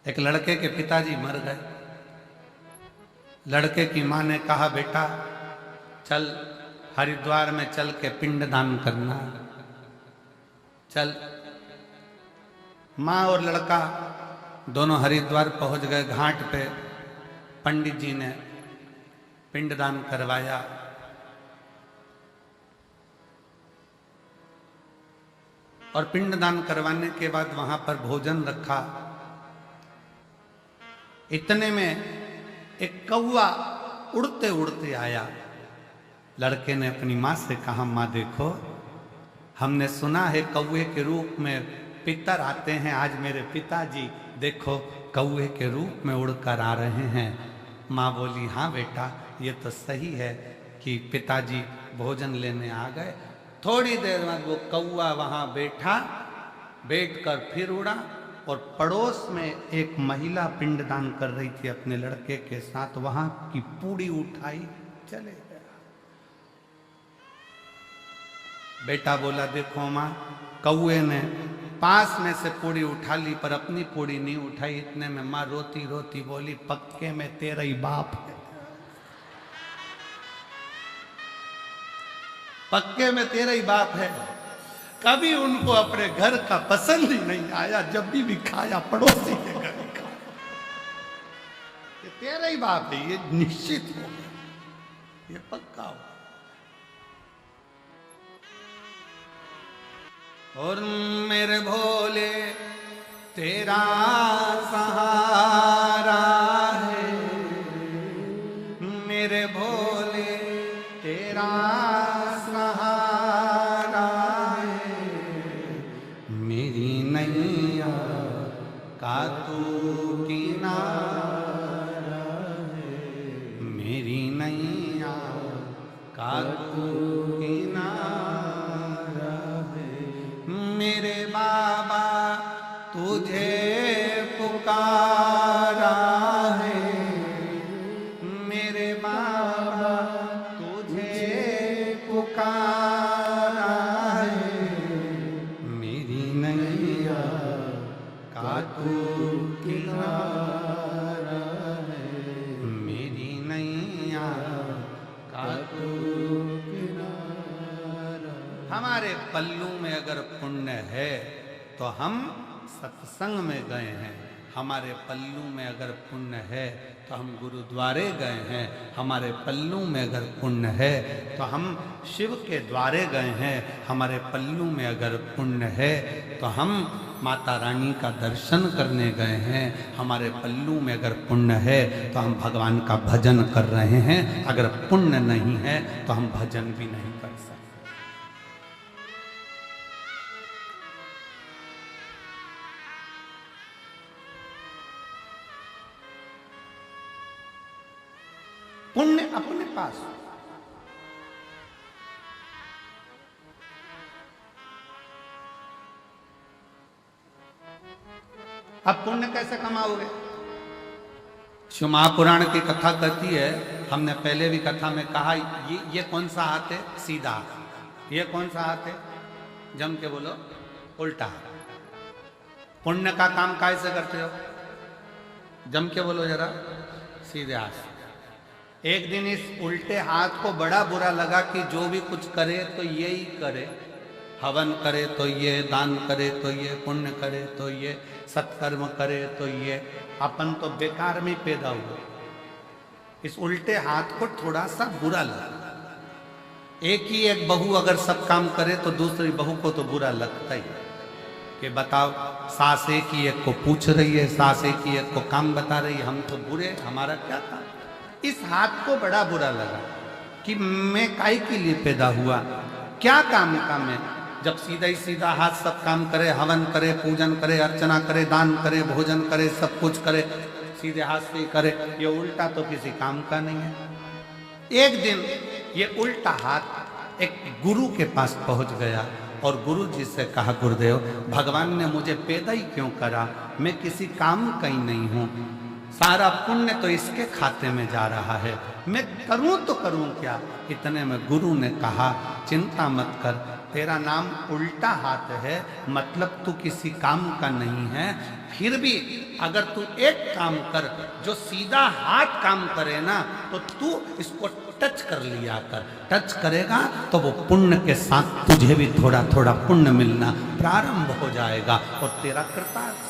एक लड़के के पिताजी मर गए। लड़के की माँ ने कहा, बेटा चल हरिद्वार में चल के पिंडदान करना। चल। माँ और लड़का दोनों हरिद्वार पहुंच गए। घाट पे पंडित जी ने पिंडदान करवाया। और पिंडदान करवाने के बाद वहां पर भोजन रखा। इतने में एक कौवा उड़ते उड़ते आया। लड़के ने अपनी माँ से कहा, माँ देखो, हमने सुना है कौवे के रूप में पितर आते हैं। आज मेरे पिताजी देखो कौवे के रूप में उड़कर आ रहे हैं। माँ बोली, हाँ बेटा ये तो सही है कि पिताजी भोजन लेने आ गए। थोड़ी देर बाद वो कौवा वहां बैठकर फिर उड़ा और पड़ोस में एक महिला पिंडदान कर रही थी अपने लड़के के साथ। वहां की पूड़ी उठाई, चले गया। बेटा बोला, देखो माँ, कौवे ने पास में से पूड़ी उठा ली पर अपनी पूड़ी नहीं उठाई। इतने में माँ रोती रोती बोली, पक्के में तेरा ही बाप है, पक्के में तेरा ही बाप है। कभी उनको अपने घर का पसंद ही नहीं आया। जब भी खाया पड़ोसी के घर खाया। ये तेरा ही बाप है, ये निश्चित हो गया, ये पक्का हो। और मेरे भोले तेरा सहारा है, मेरे भोले तेरा सहारा है। मेरी नैया का तू किनारा है, मेरी नैया का तू किनारा है। मेरे बाबा तुझे पुकारा है, मेरे बाबा तुझे पुकारा है। मेरी नैया का तू किनारा है, मेरी नैया का तू किनारा। हमारे पल्लू में अगर पुण्य है तो हम सत्संग में गए हैं। हमारे पल्लू में अगर पुण्य है तो हम गुरुद्वारे गए हैं। हमारे पल्लू में अगर पुण्य है तो हम शिव के द्वारे गए हैं। हमारे पल्लू में अगर पुण्य है तो हम माता रानी का दर्शन करने गए हैं। हमारे पल्लू में अगर पुण्य है तो हम भगवान का भजन कर रहे हैं। अगर पुण्य नहीं है तो हम भजन भी नहीं कर सकते। पुण्य अपने पास। अब पुण्य कैसे कमाओगे? शिव महापुराण की कथा कहती है, हमने पहले भी कथा में कहा, ये कौन सा हाथ है? सीधा। ये कौन सा हाथ है? जम के बोलो, उल्टा। पुण्य का काम कैसे करते हो? जम के बोलो जरा, सीधे हाथ। एक दिन इस उल्टे हाथ को बड़ा बुरा लगा कि जो भी कुछ करे तो ये ही करे। हवन करे तो ये, दान करे तो ये, पुण्य करे तो ये, सत्कर्म करे तो ये। अपन तो बेकार में पैदा हुए। इस उल्टे हाथ को थोड़ा सा बुरा लगा। एक बहू अगर सब काम करे तो दूसरी बहू को तो बुरा लगता ही कि बताओ, सास एक ही एक को पूछ रही है, सास एक ही एक को काम बता रही है, हम तो बुरे, हमारा क्या काम। इस हाथ को बड़ा बुरा लगा कि मैं काहे के लिए पैदा हुआ, क्या काम का मैं। जब सीधा ही सीधा हाथ सब काम करे, हवन करे, पूजन करे, अर्चना करे, दान करे, भोजन करे, सब कुछ करे, सीधे हाथ से करे, ये उल्टा तो किसी काम का नहीं है। एक दिन ये उल्टा हाथ एक गुरु के पास पहुंच गया और गुरु जी से कहा, गुरुदेव, भगवान ने मुझे पैदा ही क्यों करा? मैं किसी काम का ही नहीं हूं। सारा पुण्य तो इसके खाते में जा रहा है, मैं करूं तो करूं क्या? इतने में गुरु ने कहा, चिंता मत कर, तेरा नाम उल्टा हाथ है, मतलब तू किसी काम का नहीं है। फिर भी अगर तू एक काम कर जो सीधा हाथ काम करे ना, तो तू इसको टच कर लिया कर। टच करेगा तो वो पुण्य के साथ तुझे भी थोड़ा थोड़ा पुण्य मिलना प्रारंभ हो जाएगा और तेरा कृतार्थ,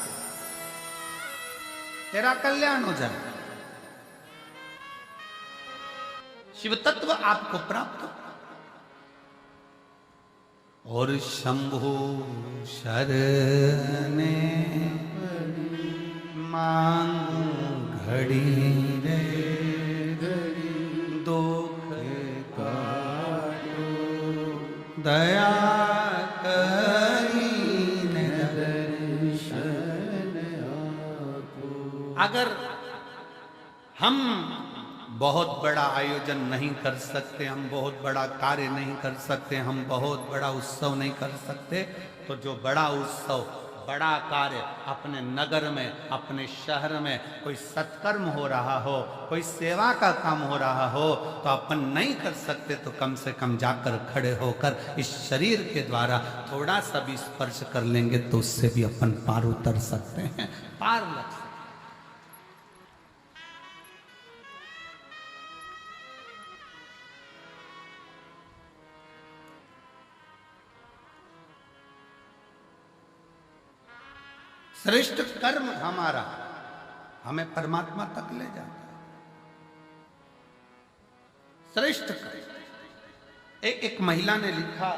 तेरा कल्याण हो जाएगा। शिव तत्व आपको प्राप्त हो। और शंभु शरणे मांगू घड़ी रे, दुख काटो दया करीने दर्शन आपो। अगर हम बहुत बड़ा आयोजन नहीं कर सकते, हम बहुत बड़ा कार्य नहीं कर सकते, हम बहुत बड़ा उत्सव नहीं कर सकते, तो जो बड़ा उत्सव बड़ा कार्य अपने नगर में, अपने शहर में कोई सत्कर्म हो रहा हो, कोई सेवा का काम हो रहा हो, तो अपन नहीं कर सकते तो कम से कम जाकर खड़े होकर इस शरीर के द्वारा थोड़ा सा भी स्पर्श कर लेंगे तो उससे भी अपन पार उतर सकते हैं, पार लग सकते। श्रेष्ठ कर्म हमारा हमें परमात्मा तक ले जाता है। श्रेष्ठ कर्म। एक महिला ने लिखा,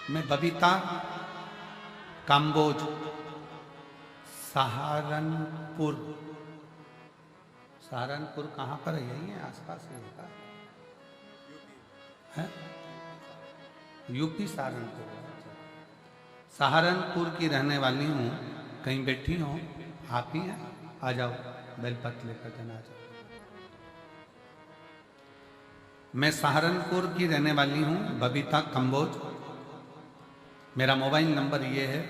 मैं बबीता काम्बोज सहारनपुर, सहारनपुर कहाँ पर है? यही है आसपास है, यूपी सहारनपुर। सहारनपुर की रहने वाली हूँ, कहीं बैठी हो आप ही हैं, आ जाओ बेलपत्र लेकर जना जाओ। मैं सहारनपुर की रहने वाली हूँ, बबीता कंबोज। मेरा मोबाइल नंबर ये है।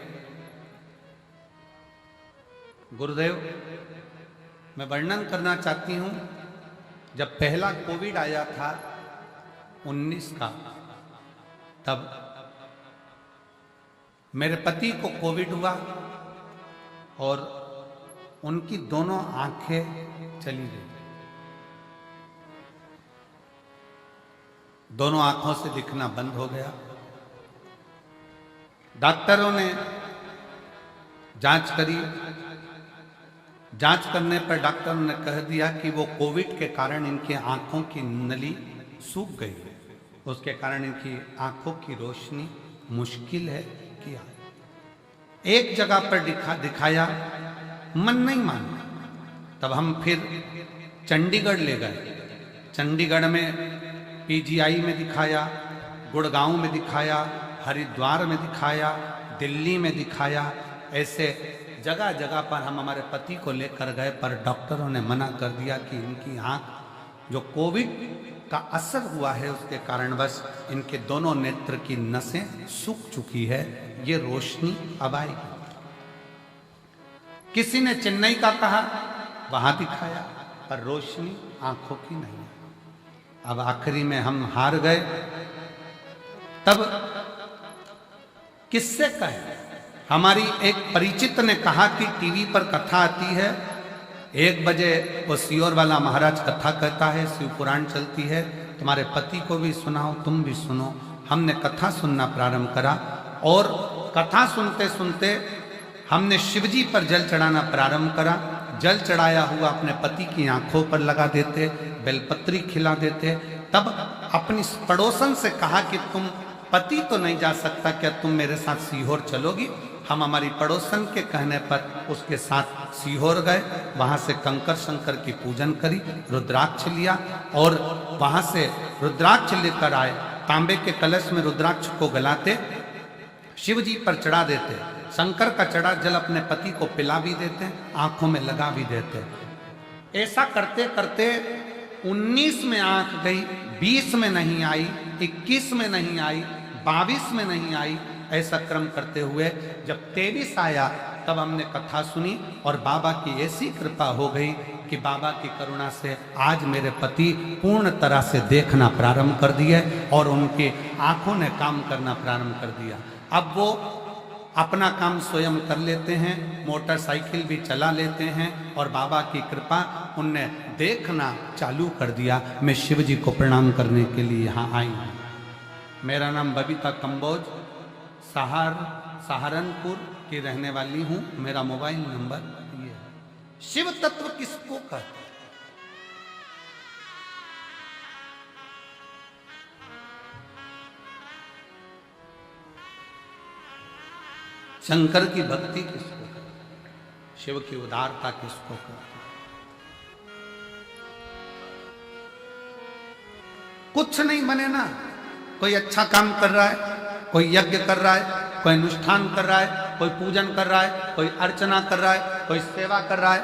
गुरुदेव, मैं वर्णन करना चाहती हूँ, जब पहला कोविड आया था 19 का, तब मेरे पति को कोविड हुआ और उनकी दोनों आंखें चली गई, दोनों आंखों से दिखना बंद हो गया। डॉक्टरों ने जांच करी, जांच करने पर डॉक्टरों ने कह दिया कि वो कोविड के कारण इनकी आंखों की नली सूख गई है, उसके कारण इनकी आंखों की रोशनी मुश्किल है किया। एक जगह पर दिखाया, मन नहीं माना। तब हम फिर चंडीगढ़ ले गए। चंडीगढ़ में पीजीआई में दिखाया, गुड़गांव में दिखाया, हरिद्वार में दिखाया, दिल्ली में दिखाया। ऐसे जगह जगह पर हम हमारे पति को लेकर गए, पर डॉक्टरों ने मना कर दिया कि इनकी आंख जो कोविड का असर हुआ है उसके कारण बस इनके दोनों नेत्र की नसें सूख चुकी है, ये रोशनी अब आएगी। किसी ने चेन्नई का कहा, वहां दिखाया, पर रोशनी आंखों की नहीं है। अब आखिरी में हम हार गए। तब किससे कहे? हमारी एक परिचित ने कहा कि टीवी पर कथा आती है, 1 बजे वो सियोर वाला महाराज कथा कहता है, शिव पुराण चलती है, तुम्हारे पति को भी सुनाओ, तुम भी सुनो। हमने कथा सुनना प्रारंभ करा और कथा सुनते सुनते हमने शिवजी पर जल चढ़ाना प्रारंभ करा। जल चढ़ाया हुआ अपने पति की आंखों पर लगा देते, बेलपत्री खिला देते। तब अपनी पड़ोसन से कहा कि तुम, पति तो नहीं जा सकता, क्या तुम मेरे साथ सीहोर चलोगी? हम हमारी पड़ोसन के कहने पर उसके साथ सीहोर गए। वहाँ से कंकर शंकर की पूजन करी, रुद्राक्ष लिया और वहाँ से रुद्राक्ष लेकर आए। तांबे के कलश में रुद्राक्ष को गलाते, शिव जी पर चढ़ा देते, शंकर का चढ़ा जल अपने पति को पिला भी देते, आंखों में लगा भी देते। ऐसा करते करते 19 में आंख गई, 20 में नहीं आई, 21 में नहीं आई, 22 में नहीं आई। ऐसा क्रम करते हुए जब 23 आया तब हमने कथा सुनी और बाबा की ऐसी कृपा हो गई कि बाबा की करुणा से आज मेरे पति पूर्ण तरह से देखना प्रारंभ कर दिए और उनकी आंखों ने काम करना प्रारंभ कर दिया। अब वो अपना काम स्वयं कर लेते हैं, मोटरसाइकिल भी चला लेते हैं और बाबा की कृपा उनने देखना चालू कर दिया। मैं शिव जी को प्रणाम करने के लिए यहाँ आई हूँ। मेरा नाम बबीता कंबोज, सहारनपुर की रहने वाली हूँ। मेरा मोबाइल नंबर ये है। शिव तत्व किसको कहते हैं? शंकर की भक्ति किसको कहते हैं? शिव की उदारता किसको कहते हैं? कुछ नहीं बने ना, कोई अच्छा काम कर रहा है, कोई यज्ञ कर रहा है, कोई अनुष्ठान कर रहा है, कोई पूजन कर रहा है, कोई अर्चना कर रहा है, कोई सेवा कर रहा है।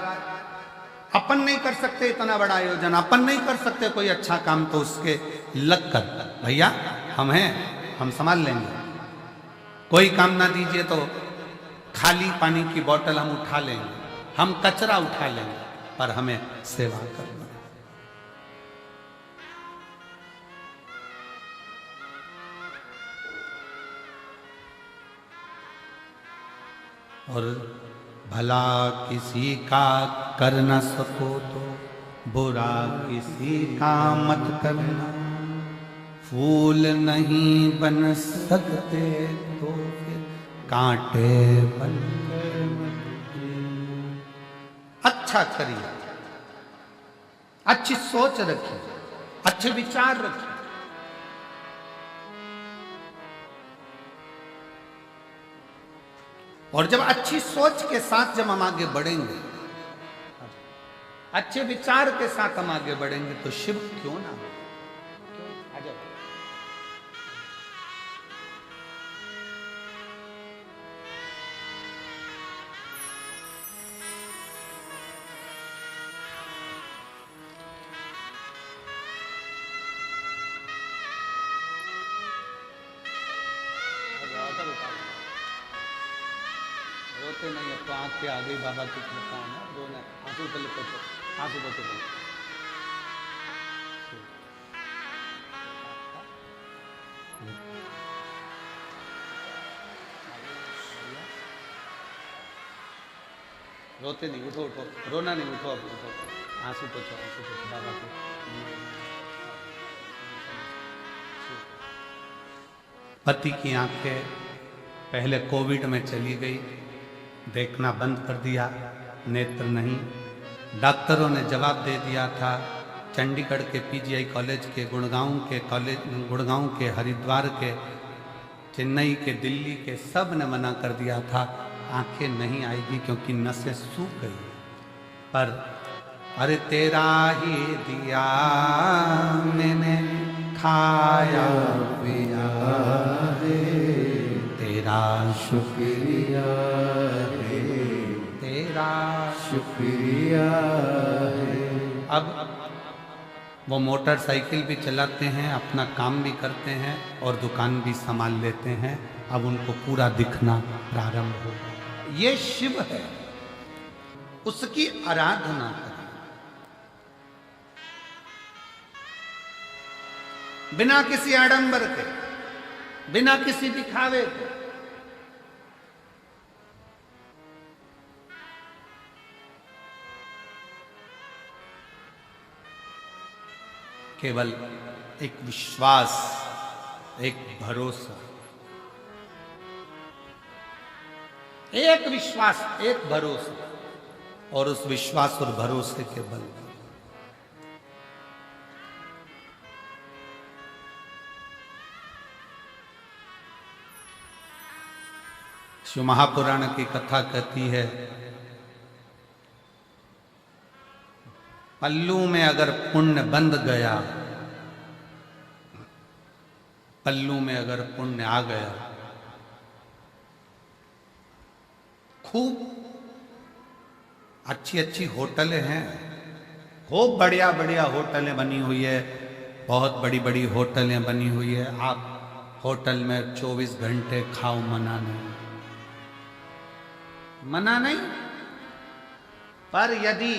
अपन नहीं कर सकते इतना बड़ा आयोजन, अपन नहीं कर सकते कोई अच्छा काम, तो उसके लग कर भैया हम हैं, हम संभाल लेंगे। कोई काम ना दीजिए तो खाली पानी की बोतल हम उठा लेंगे, हम कचरा उठा लेंगे, पर हमें सेवा करना। और भला किसी का कर न सको तो बुरा किसी का मत करना। फूल नहीं बन सकते तो फिर कांटे बनकर मत। अच्छा करिए, अच्छी सोच रखिए, अच्छे विचार रखिए। और जब अच्छी सोच के साथ जब हम आगे बढ़ेंगे, अच्छे विचार के साथ हम आगे बढ़ेंगे, तो शिव क्यों ना हो? आ जाओ। रोते नहीं, अब तो आँख के आ गई बाबा की कृपा है ना। रोना, आंसू पहले पोछो, आंसू पोछो पहले। रोते नहीं, उठो उठो, रोना नहीं, उठो अब उठो, आंसू पोछो बाबा को। पति की आंखें पहले कोविड में चली गई, देखना बंद कर दिया, नेत्र नहीं। डॉक्टरों ने जवाब दे दिया था, चंडीगढ़ के पीजीआई कॉलेज के, गुड़गांव के, हरिद्वार के, चेन्नई के, दिल्ली के, सब ने मना कर दिया था, आंखें नहीं आएगी क्योंकि नसें सूख गई। पर अरे तेरा ही दिया मैंने खाया पिया रे, तेरा शुक्रिया रे, तेरा शुक्रिया रे। अब वो मोटरसाइकिल भी चलाते हैं, अपना काम भी करते हैं और दुकान भी संभाल लेते हैं। अब उनको पूरा दिखना प्रारंभ हो। ये शिव है, उसकी आराधना करें बिना किसी आडंबर के, बिना किसी दिखावे के। केवल एक विश्वास, एक भरोसा, एक विश्वास, एक भरोसा, और उस विश्वास और भरोसे के बल शिव महापुराण की कथा कहती है, पल्लू में अगर पुण्य बंध गया, पल्लू में अगर पुण्य आ गया, खूब अच्छी अच्छी होटलें हैं, खूब बढ़िया बढ़िया होटलें बनी हुई है, बहुत बड़ी बड़ी होटलें बनी हुई है। आप होटल में 24 घंटे खाओ, मना नहीं, मना नहीं। पर यदि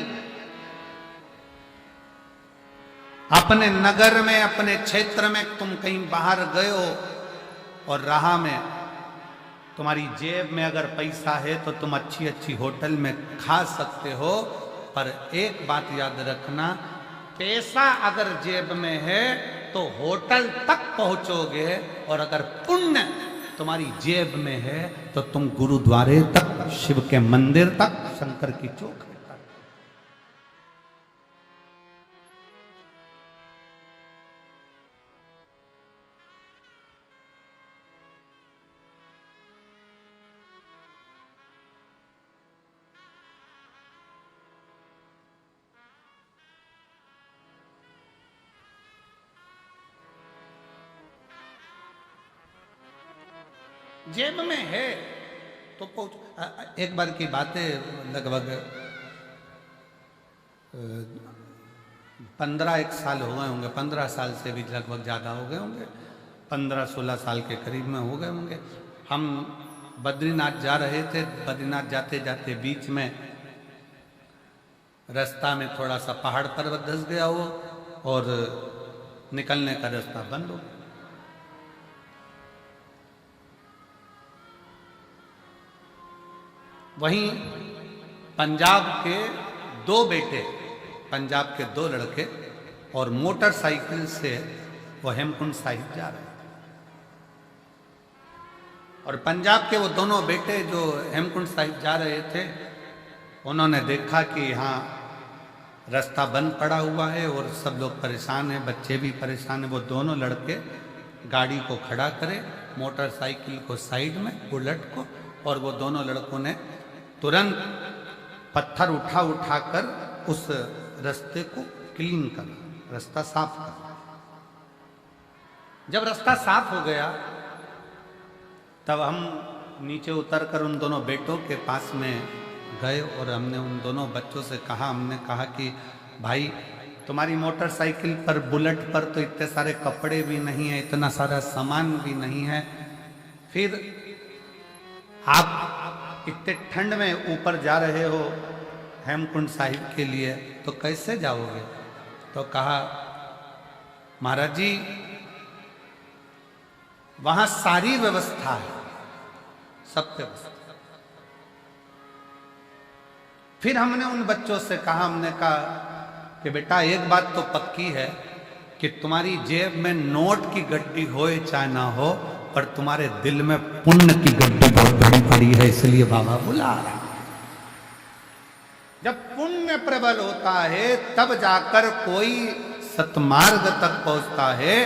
अपने नगर में, अपने क्षेत्र में तुम कहीं बाहर गए हो और राह में तुम्हारी जेब में अगर पैसा है तो तुम अच्छी अच्छी होटल में खा सकते हो, पर एक बात याद रखना, पैसा अगर जेब में है तो होटल तक पहुंचोगे, और अगर पुण्य तुम्हारी जेब में है तो तुम गुरुद्वारे तक, शिव के मंदिर तक, शंकर की चौक तक। जेब में है तो पहुंच। एक बार की बात है, लगभग 15 साल हो गए होंगे, 15 साल से भी लगभग ज़्यादा हो गए होंगे, 15-16 साल के करीब में हो गए होंगे। हम बद्रीनाथ जा रहे थे। बद्रीनाथ जाते जाते बीच में रास्ता में थोड़ा सा पहाड़ पर्वत धंस गया हो और निकलने का रास्ता बंद हो। वहीं पंजाब के 2 बेटे, पंजाब के 2 लड़के और मोटरसाइकिल से वो हेमकुंड साहिब जा रहे थे। और पंजाब के वो दोनों बेटे जो हेमकुंड साहिब जा रहे थे, उन्होंने देखा कि यहाँ रास्ता बंद पड़ा हुआ है और सब लोग परेशान हैं, बच्चे भी परेशान हैं। वो दोनों लड़के गाड़ी को खड़ा करे, मोटरसाइकिल को साइड में, बुलेट को, और वो दोनों लड़कों ने तुरंत पत्थर उठा उठा कर उस रास्ते को क्लीन कर, रास्ता साफ कर। जब रास्ता साफ हो गया तब हम नीचे उतरकर उन दोनों बेटों के पास में गए और हमने उन दोनों बच्चों से कहा, हमने कहा कि भाई तुम्हारी मोटरसाइकिल पर, बुलेट पर तो इतने सारे कपड़े भी नहीं है, इतना सारा सामान भी नहीं है, फिर आप इतने ठंड में ऊपर जा रहे हो हेमकुंड साहिब के लिए, तो कैसे जाओगे? तो कहा महाराज जी वहां सारी व्यवस्था है, सब व्यवस्था। फिर हमने उन बच्चों से कहा, हमने कहा कि बेटा एक बात तो पक्की है कि तुम्हारी जेब में नोट की गड्डी हो चाहे ना हो, पर तुम्हारे दिल में पुण्य की गड्डी बहुत बड़ी पड़ी है, इसलिए बाबा बुला रहा। जब पुण्य प्रबल होता है तब जाकर कोई सतमार्ग तक पहुंचता है,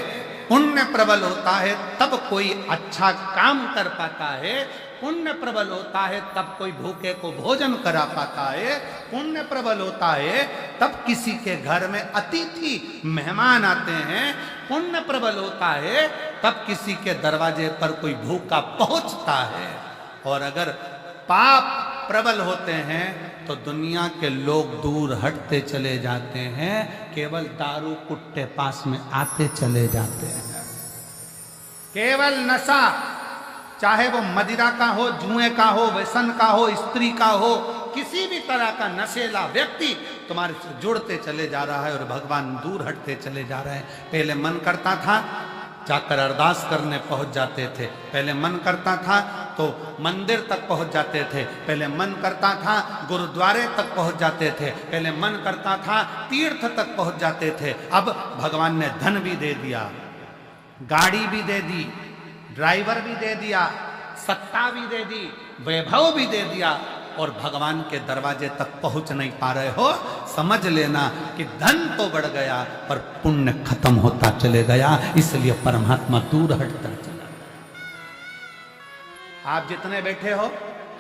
पुण्य प्रबल होता है तब कोई अच्छा काम कर पाता है, पुण्य प्रबल होता है तब कोई भूखे को भोजन करा पाता है, पुण्य प्रबल होता है तब किसी के घर में अतिथि मेहमान आते हैं, पुण्य प्रबल होता है तब किसी के दरवाजे पर कोई भूखा पहुंचता है। और अगर पाप प्रबल होते हैं तो दुनिया के लोग दूर हटते चले जाते हैं, केवल दारू कुट्टे पास में आते चले जाते हैं। केवल नशा, चाहे वो मदिरा का हो, जुए का हो, व्यसन का हो, स्त्री का हो, किसी भी तरह का नशेला व्यक्ति तुम्हारे से जुड़ते चले जा रहा है और भगवान दूर हटते चले जा रहे हैं। पहले मन करता था जाकर अरदास करने पहुंच जाते थे, पहले मन करता था तो मंदिर तक पहुंच जाते थे, पहले मन करता था गुरुद्वारे तक पहुंच जाते थे, पहले मन करता था तीर्थ तक पहुंच जाते थे। अब भगवान ने धन भी दे दिया, गाड़ी भी दे दी, ड्राइवर भी दे दिया, सत्ता भी दे दी, वैभव भी दे दिया, और भगवान के दरवाजे तक पहुंच नहीं पा रहे हो। समझ लेना कि धन तो बढ़ गया पर पुण्य खत्म होता चले गया, इसलिए परमात्मा दूर हटता चला। आप जितने बैठे हो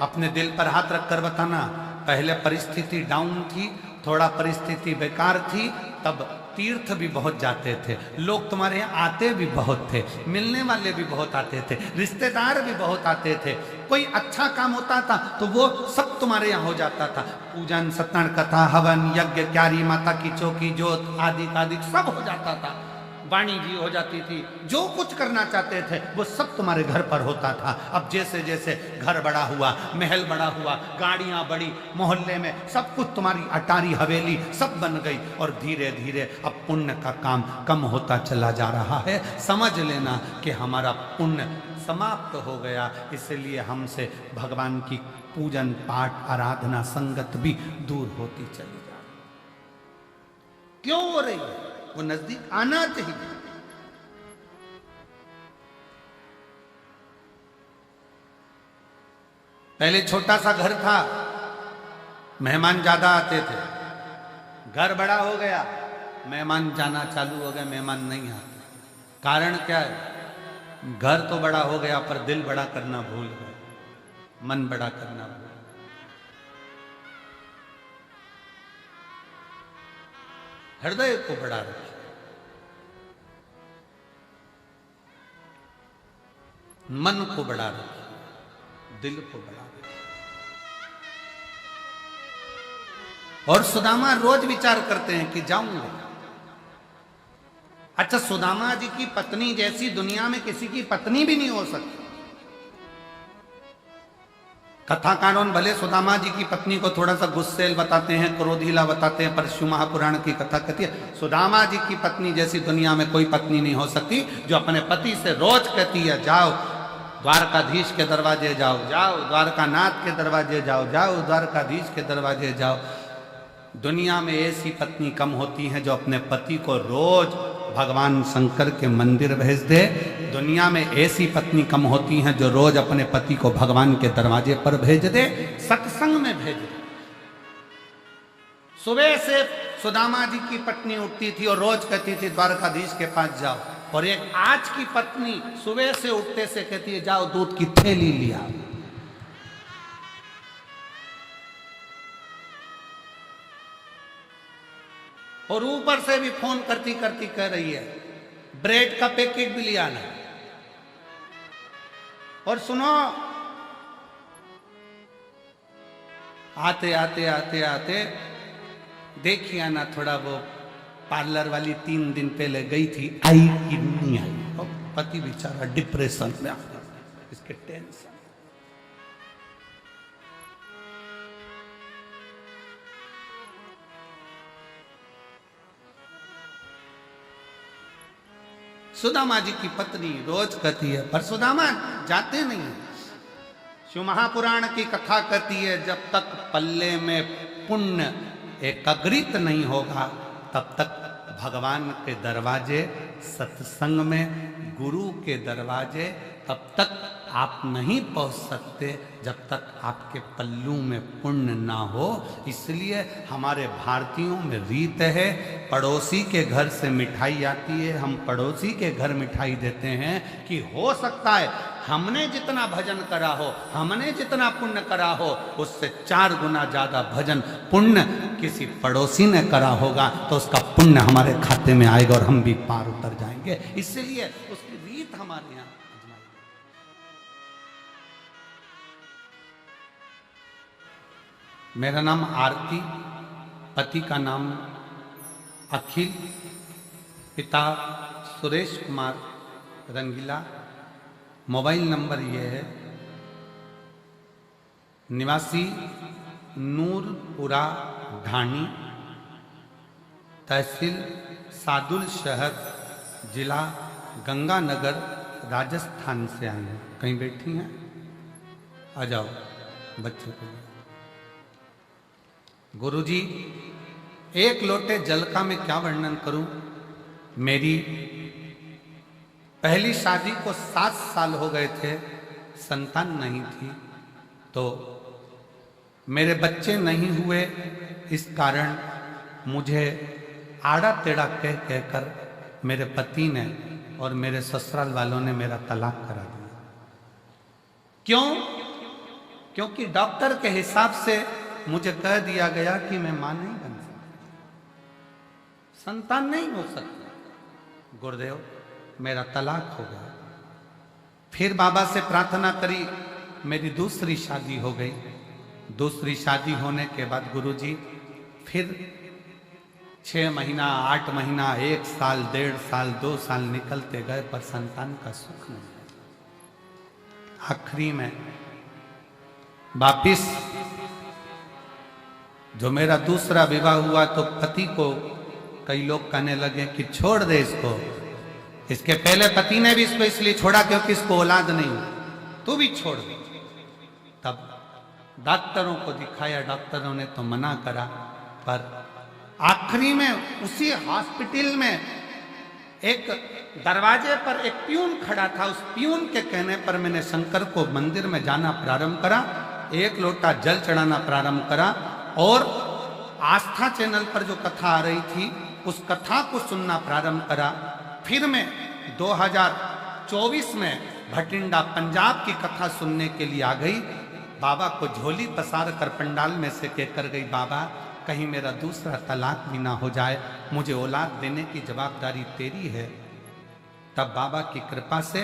अपने दिल पर हाथ रखकर बताना, पहले परिस्थिति डाउन थी, थोड़ा परिस्थिति बेकार थी, तब तीर्थ भी बहुत जाते थे, लोग तुम्हारे यहाँ आते भी बहुत थे, मिलने वाले भी बहुत आते थे, रिश्तेदार भी बहुत आते थे, कोई अच्छा काम होता था तो वो सब तुम्हारे यहाँ हो जाता था, पूजन, सत्संग, कथा, हवन, यज्ञ, क्यारी, माता की चौकी, जोत आदि आदि सब हो जाता था। वाणी जी हो जाती थी, जो कुछ करना चाहते थे वो सब तुम्हारे घर पर होता था। अब जैसे जैसे घर बड़ा हुआ, महल बड़ा हुआ, गाड़ियां बढ़ी, मोहल्ले में सब कुछ तुम्हारी अटारी हवेली सब बन गई, और धीरे धीरे अब पुण्य का काम कम होता चला जा रहा है। समझ लेना कि हमारा पुण्य समाप्त हो गया, इसलिए हमसे भगवान की पूजन पाठ आराधना संगत भी दूर होती चली जा रही। क्यों हो रही है? वो नजदीक आना चाहिए। पहले छोटा सा घर था, मेहमान ज्यादा आते थे। घर बड़ा हो गया, मेहमान जाना चालू हो गया, मेहमान नहीं आते। कारण क्या है? घर तो बड़ा हो गया पर दिल बड़ा करना भूल गए, मन बड़ा करना भूल गए। हृदय को बड़ा रखिए, मन को बड़ा रखिए, दिल को बड़ा रखिए। और सुदामा रोज विचार करते हैं कि जाऊंगा। अच्छा, सुदामा जी की पत्नी जैसी दुनिया में किसी की पत्नी भी नहीं हो सकती। कथा कानून भले सुदामा जी की पत्नी को थोड़ा सा गुस्सेल बताते हैं, क्रोधीला बताते हैं, पर शिव महापुराण की कथा कहती है सुदामा जी की पत्नी जैसी दुनिया में कोई पत्नी नहीं हो सकती, जो अपने पति से रोज कहती है जाओ द्वारकाधीश के दरवाजे जाओ, जाओ द्वारकानाथ के दरवाजे जाओ, जाओ द्वारकाधीश के दरवाजे जाओ। दुनिया में ऐसी पत्नी कम होती हैं जो अपने पति को रोज भगवान शंकर के मंदिर भेज दे। दुनिया में ऐसी पत्नी कम होती हैं जो रोज अपने पति को भगवान के दरवाजे पर भेज दे, सत्संग में भेज दे। सुबह से सुदामा जी की पत्नी उठती थी और रोज कहती थी द्वारकाधीश के पास जाओ, और एक आज की पत्नी सुबह से उठते से कहती है जाओ दूध की थैली लिया। और ऊपर से भी फोन करती करती कह रही है ब्रेड का पैकेट भी लिया ना। और सुनो, आते आते आते आते देखिए ना, थोड़ा वो पार्लर वाली 3 दिन पहले गई थी, आई कि नहीं आई। और पति बेचारा डिप्रेशन में आ गया, इसके टेंशन। सुदामा जी की पत्नी रोज कहती है, पर सुदामा जाते नहीं है। शिव महापुराण की कथा कहती है जब तक पल्ले में पुण्य एकाग्रित नहीं होगा तब तक भगवान के दरवाजे, सत्संग में गुरु के दरवाजे तब तक आप नहीं पहुंच सकते जब तक आपके पल्लू में पुण्य ना हो। इसलिए हमारे भारतीयों में रीत है, पड़ोसी के घर से मिठाई आती है, हम पड़ोसी के घर मिठाई देते हैं कि हो सकता है हमने जितना भजन करा हो, हमने जितना पुण्य करा हो, उससे 4 गुना ज्यादा भजन पुण्य किसी पड़ोसी ने करा होगा, तो उसका पुण्य हमारे खाते में आएगा और हम भी पार उतर जाएंगे। इसलिए उसकी रीत हमारे यहाँ। मेरा नाम आरती, पति का नाम अखिल, पिता सुरेश कुमार रंगीला। मोबाइल नंबर ये है, निवासी नूरपुरा ढाणी, तहसील सादुल शहर, जिला गंगानगर, राजस्थान से आई हैं। कहीं बैठी हैं? आ जाओ बच्चे को। गुरुजी, 1 लोटे जल का मैं क्या वर्णन करूं। मेरी पहली शादी को 7 साल हो गए थे, संतान नहीं थी, तो मेरे बच्चे नहीं हुए। इस कारण मुझे आड़ा टेढ़ा कह कहकर मेरे पति ने और मेरे ससुराल वालों ने मेरा तलाक करा दिया। क्यों? क्योंकि डॉक्टर के हिसाब से मुझे कह दिया गया कि मैं मां नहीं बन सकती, संतान नहीं हो सकती। गुरुदेव, मेरा तलाक हो गया। फिर बाबा से प्रार्थना करी, मेरी दूसरी शादी हो गई। दूसरी शादी होने के बाद गुरुजी फिर 6 महीना, 8 महीना, 1 साल, 1.5 साल, 2 साल निकलते गए पर संतान का सुख नहीं। आखिरी में वापिस जो मेरा दूसरा विवाह हुआ तो पति को कई लोग कहने लगे कि छोड़ दे इसको। इसके पहले पति ने भी इसको इसलिए छोड़ा क्योंकि इसको औलाद नहीं, तू भी छोड़ दे। तब डॉक्टरों को दिखाया, डॉक्टरों ने तो मना करा, पर आखिरी में उसी हॉस्पिटल में एक दरवाजे पर एक प्यून खड़ा था। उस प्यून के कहने पर मैंने शंकर को मंदिर में जाना प्रारंभ करा, 1 लोटा जल चढ़ाना प्रारंभ करा और आस्था चैनल पर जो कथा आ रही थी उस कथा को सुनना प्रारंभ करा। फिर मैं 2024 में भटिंडा पंजाब की कथा सुनने के लिए आ गई। बाबा को झोली पसार कर पंडाल में से कहकर गई, बाबा कहीं मेरा दूसरा तलाक भी ना हो जाए, मुझे औलाद देने की जवाबदारी तेरी है। तब बाबा की कृपा से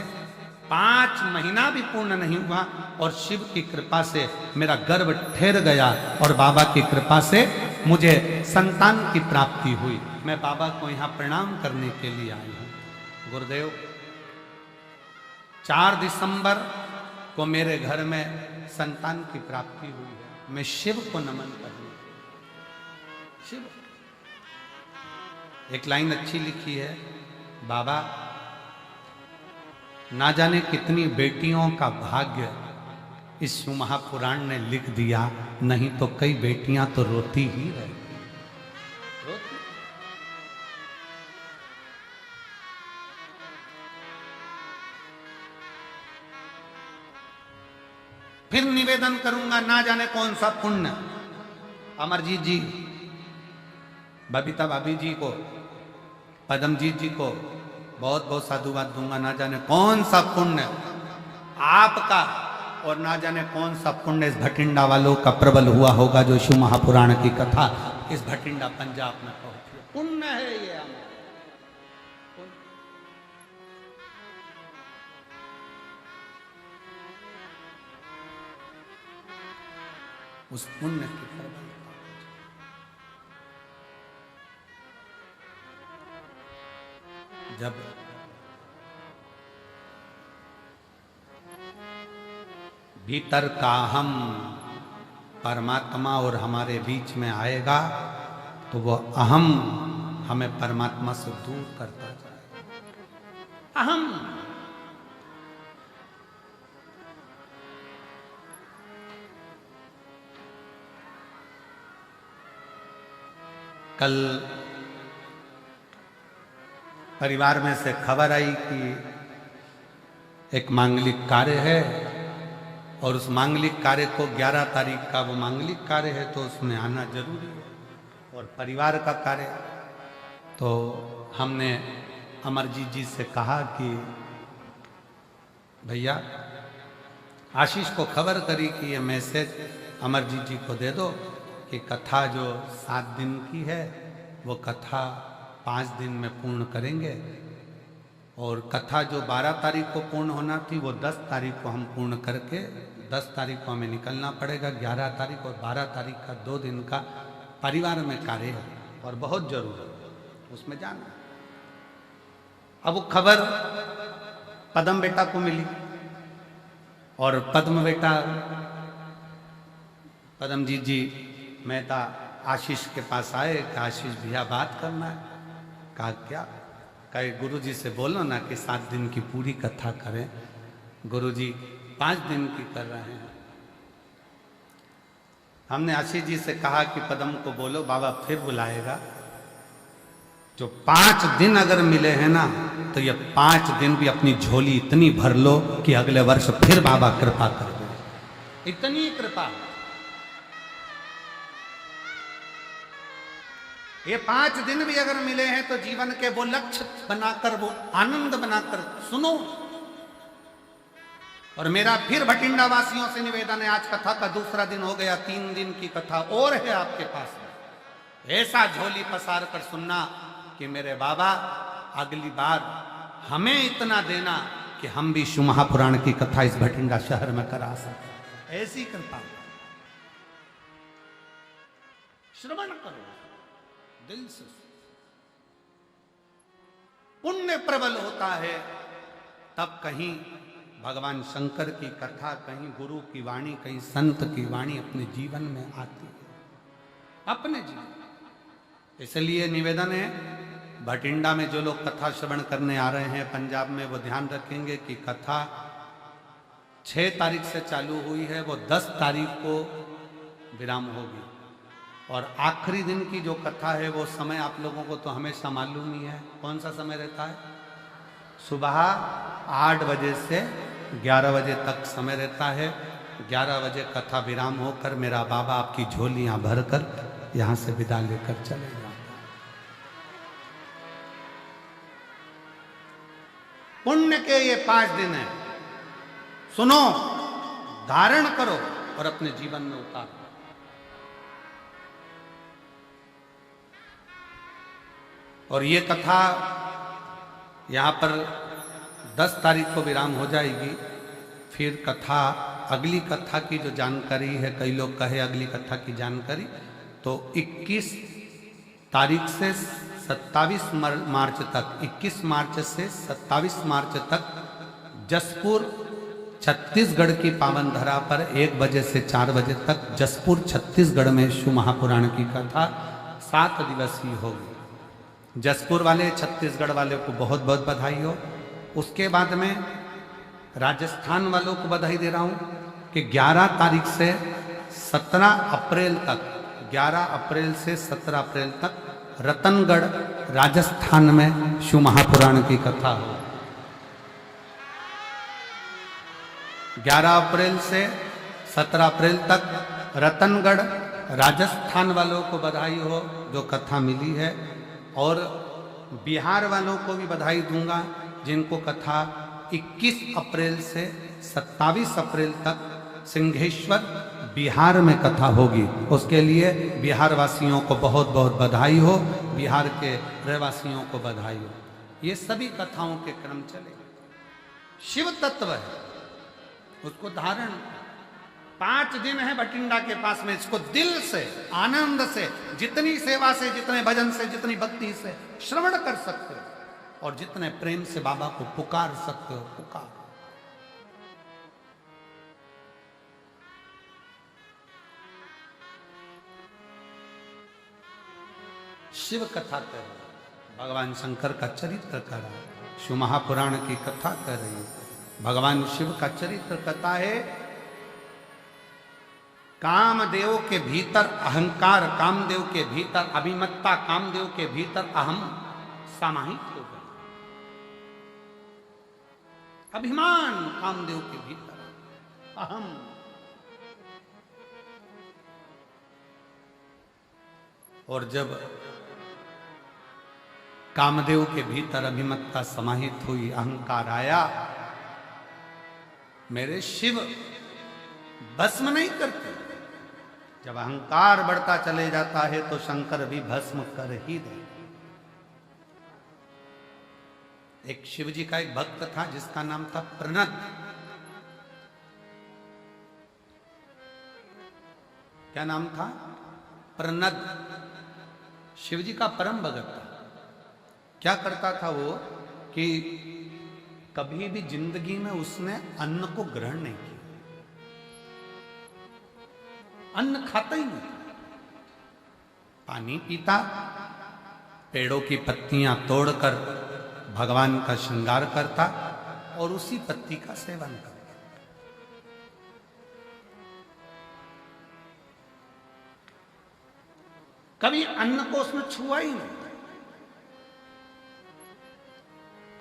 5 महीना भी पूर्ण नहीं हुआ और शिव की कृपा से मेरा गर्भ ठहर गया और बाबा की कृपा से मुझे संतान की प्राप्ति हुई। मैं बाबा को यहाँ प्रणाम करने के लिए आई हूँ। गुरुदेव, 4 दिसंबर को मेरे घर में संतान की प्राप्ति हुई है। मैं शिव को नमन करूँ। शिव, एक लाइन अच्छी लिखी है, बाबा ना जाने कितनी बेटियों का भाग्य इस शिव महापुराण ने लिख दिया, नहीं तो कई बेटियां तो रोती ही रहती। रोती। फिर निवेदन करूंगा, ना जाने कौन सा पुण्य अमरजीत जी, बबीता भाभी जी को, पदमजीत जी को बहुत बहुत साधुवाद दूंगा। ना जाने कौन सा पुण्य आपका और ना जाने कौन सा पुण्य इस भटिंडा वालों का प्रबल हुआ होगा जो शिव महापुराण की कथा इस भटिंडा पंजाब में पहुंची। पुण्य है ये हमारा। उस पुण्य की प्रबल जब भीतर का हम परमात्मा और हमारे बीच में आएगा तो वो अहम हमें परमात्मा से दूर करता जाएगा। अहम कल परिवार में से खबर आई कि एक मांगलिक कार्य है और उस मांगलिक कार्य को 11 तारीख का वो मांगलिक कार्य है तो उसमें आना जरूरी है और परिवार का कार्य। तो हमने अमरजीत जी से कहा कि भैया आशीष को खबर करी कि ये मैसेज अमरजीत जी को दे दो कि कथा जो 7 दिन की है वो कथा 5 दिन में पूर्ण करेंगे और कथा जो 12 तारीख को पूर्ण होना थी वो 10 तारीख को हम पूर्ण करके 10 तारीख को हमें निकलना पड़ेगा। 11 तारीख और 12 तारीख का 2 दिन का परिवार में कार्य है और बहुत जरूरी है उसमें जाना। अब वो खबर पदम बेटा को मिली और पद्म बेटा पदमजीत जी मेहता आशीष के पास आए कि आशीष भैया बात करना है। कहा क्या? कहे गुरुजी से बोलो ना कि 7 दिन की पूरी कथा करें। गुरुजी 5 दिन की कर रहे हैं। हमने आशीष जी से कहा कि पदम को बोलो, बाबा फिर बुलाएगा। जो 5 दिन अगर मिले हैं ना तो ये 5 दिन भी अपनी झोली इतनी भर लो कि अगले वर्ष फिर बाबा कृपा कर दे। इतनी कृपा। ये 5 दिन भी अगर मिले हैं तो जीवन के वो लक्ष्य बनाकर, वो आनंद बनाकर सुनो। और मेरा फिर भटिंडा वासियों से निवेदन है, आज कथा का दूसरा दिन हो गया, 3 दिन की कथा और है आपके पास में। ऐसा झोली पसार कर सुनना कि मेरे बाबा अगली बार हमें इतना देना कि हम भी शिव महापुराण की कथा इस भटिंडा शहर में करा सकें। ऐसी कृपा श्रवण करो दिल से। पुण्य प्रबल होता है, तब कहीं भगवान शंकर की कथा, कहीं गुरु की वाणी, कहीं संत की वाणी अपने जीवन में आती है, अपने जीवन। इसलिए निवेदन है, भटिंडा में जो लोग कथा श्रवण करने आ रहे हैं पंजाब में, वो ध्यान रखेंगे कि कथा 6 तारीख से चालू हुई है, वो 10 तारीख को विराम होगी। और आखिरी दिन की जो कथा है वो समय आप लोगों को तो हमेशा मालूम ही है। कौन सा समय रहता है? सुबह 8 बजे से 11 बजे तक समय रहता है। 11 बजे कथा विराम होकर मेरा बाबा आपकी झोलियां भरकर यहां से विदा लेकर चले जाते। पुण्य के ये 5 दिन हैं, सुनो, धारण करो और अपने जीवन में उतारो। और ये कथा यहां पर 10 तारीख को विराम हो जाएगी। फिर कथा, अगली कथा की जो जानकारी है, कई लोग कहे अगली कथा की जानकारी, तो 21 तारीख से 27 मार्च तक, 21 मार्च से 27 मार्च तक जसपुर छत्तीसगढ़ की पावन धरा पर 1 बजे से 4 बजे तक जसपुर छत्तीसगढ़ में शिव महापुराण की कथा 7 दिवसीय होगी। जसपुर वाले, छत्तीसगढ़ वाले को बहुत बहुत बधाई हो। उसके बाद में राजस्थान वालों को बधाई दे रहा हूं कि 11 तारीख से 17 अप्रैल तक, 11 अप्रैल से 17 अप्रैल तक रतनगढ़ राजस्थान में शिव महापुराण की कथा हो। 11 अप्रैल से 17 अप्रैल तक रतनगढ़ राजस्थान वालों को बधाई हो जो कथा मिली है। और बिहार वालों को भी बधाई दूंगा जिनको कथा 21 अप्रैल से 27 अप्रैल तक सिंहेश्वर बिहार में कथा होगी। उसके लिए बिहार वासियों को बहुत बहुत बधाई हो, बिहार के रहवासियों को बधाई हो। ये सभी कथाओं के क्रम चले। शिव तत्व है, उसको धारण 5 दिन है भटिंडा के पास में। इसको दिल से, आनंद से, जितनी सेवा से, जितने भजन से, जितनी भक्ति से श्रवण कर सकते हो और जितने प्रेम से बाबा को पुकार सकते हो, पुकार। शिव कथा कर रहे, भगवान शंकर का चरित्र कर रहा है, शिव महापुराण की कथा कर रही है। भगवान शिव का चरित्र कथा है। कामदेव के भीतर अहंकार, कामदेव के भीतर अभिमत्ता, कामदेव के भीतर अहम समाहित हो गया। अभिमान कामदेव के भीतर, अहम। और जब कामदेव के भीतर अभिमत्ता समाहित हुई, अहंकार आया, मेरे शिव भस्म नहीं करते। जब अहंकार बढ़ता चले जाता है तो शंकर भी भस्म कर ही दे। एक शिव जी का एक भक्त था जिसका नाम था प्रनद। क्या नाम था? प्रनद। शिव जी का परम भगत था। क्या करता था वो कि कभी भी जिंदगी में उसने अन्न को ग्रहण नहीं किया, अन्न खाता ही नहीं, पानी पीता, पेड़ों की पत्तियां तोड़कर भगवान का श्रृंगार करता और उसी पत्ती का सेवन करता। कभी अन्न को उसने छुआ ही नहीं।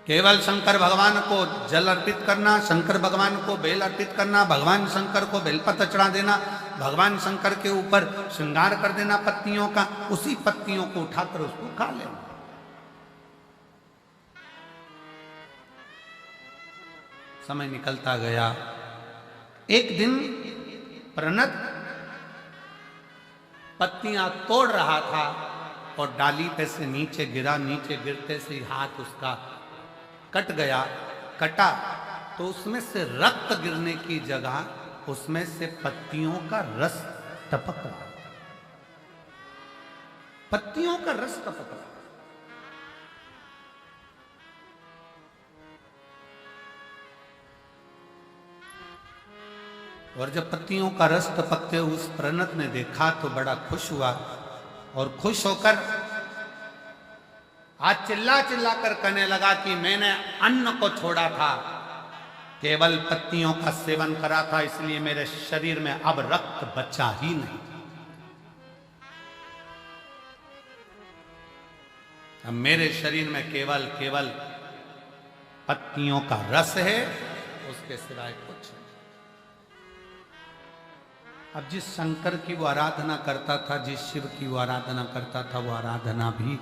केवल शंकर भगवान को जल अर्पित करना, शंकर भगवान को बेल अर्पित करना, भगवान शंकर को बेलपत्र चढ़ा देना, भगवान शंकर के ऊपर श्रृंगार कर देना पत्तियों का, उसी पत्तियों को उठाकर उसको खा लेना। समय निकलता गया। एक दिन प्रणत पत्तियां तोड़ रहा था और डाली पे से नीचे गिरा। नीचे गिरते से हाथ उसका कट गया। कटा तो उसमें से रक्त गिरने की जगह उसमें से पत्तियों का रस टपक रहा, पत्तियों का रस टपक रहा। और जब पत्तियों का रस टपकते हुए उस प्रणत ने देखा तो बड़ा खुश हुआ और खुश होकर आज चिल्ला चिल्ला कर कहने लगा कि मैंने अन्न को छोड़ा था, केवल पत्तियों का सेवन करा था, इसलिए मेरे शरीर में अब रक्त बचा ही नहीं। अब मेरे शरीर में केवल केवल पत्तियों का रस है, उसके सिवाय कुछ नहीं। अब जिस शंकर की वो आराधना करता था, जिस शिव की वो आराधना करता था, वो आराधना भी,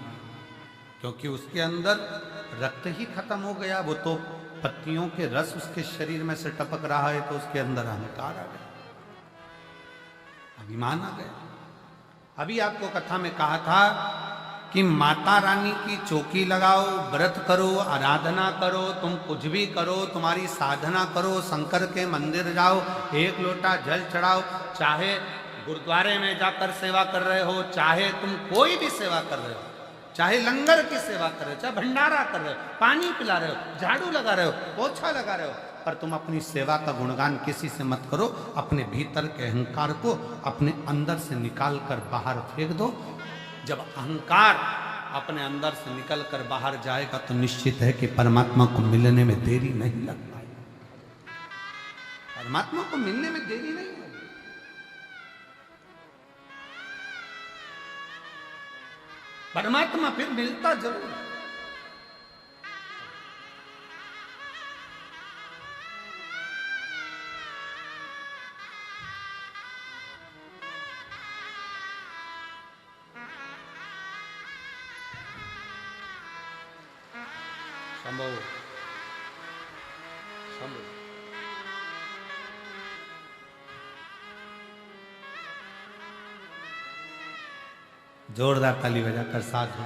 क्योंकि उसके अंदर रक्त ही खत्म हो गया, वो तो पत्तियों के रस उसके शरीर में से टपक रहा है, तो उसके अंदर अहंकार आ गया, अभिमान आ गया। अभी आपको कथा में कहा था कि माता रानी की चौकी लगाओ, व्रत करो, आराधना करो, तुम कुछ भी करो, तुम्हारी साधना करो, शंकर के मंदिर जाओ, एक लोटा जल चढ़ाओ, चाहे गुरुद्वारे में जाकर सेवा कर रहे हो, चाहे तुम कोई भी सेवा कर रहे हो, चाहे लंगर की सेवा कर रहे हो, चाहे भंडारा कर रहे हो, पानी पिला रहे हो, झाड़ू लगा रहे हो, पोछा लगा रहे हो, पर तुम अपनी सेवा का गुणगान किसी से मत करो। अपने भीतर के अहंकार को अपने अंदर से निकाल कर बाहर फेंक दो। जब अहंकार अपने अंदर से निकल कर बाहर जाएगा तो निश्चित है कि परमात्मा को मिलने में देरी नहीं लग पाएगी। परमात्मा को मिलने में देरी नहीं होगी। परमात्मा फिर मिलता जरूर है। संभव संभव जोरदार ताली बजाकर साथ हो।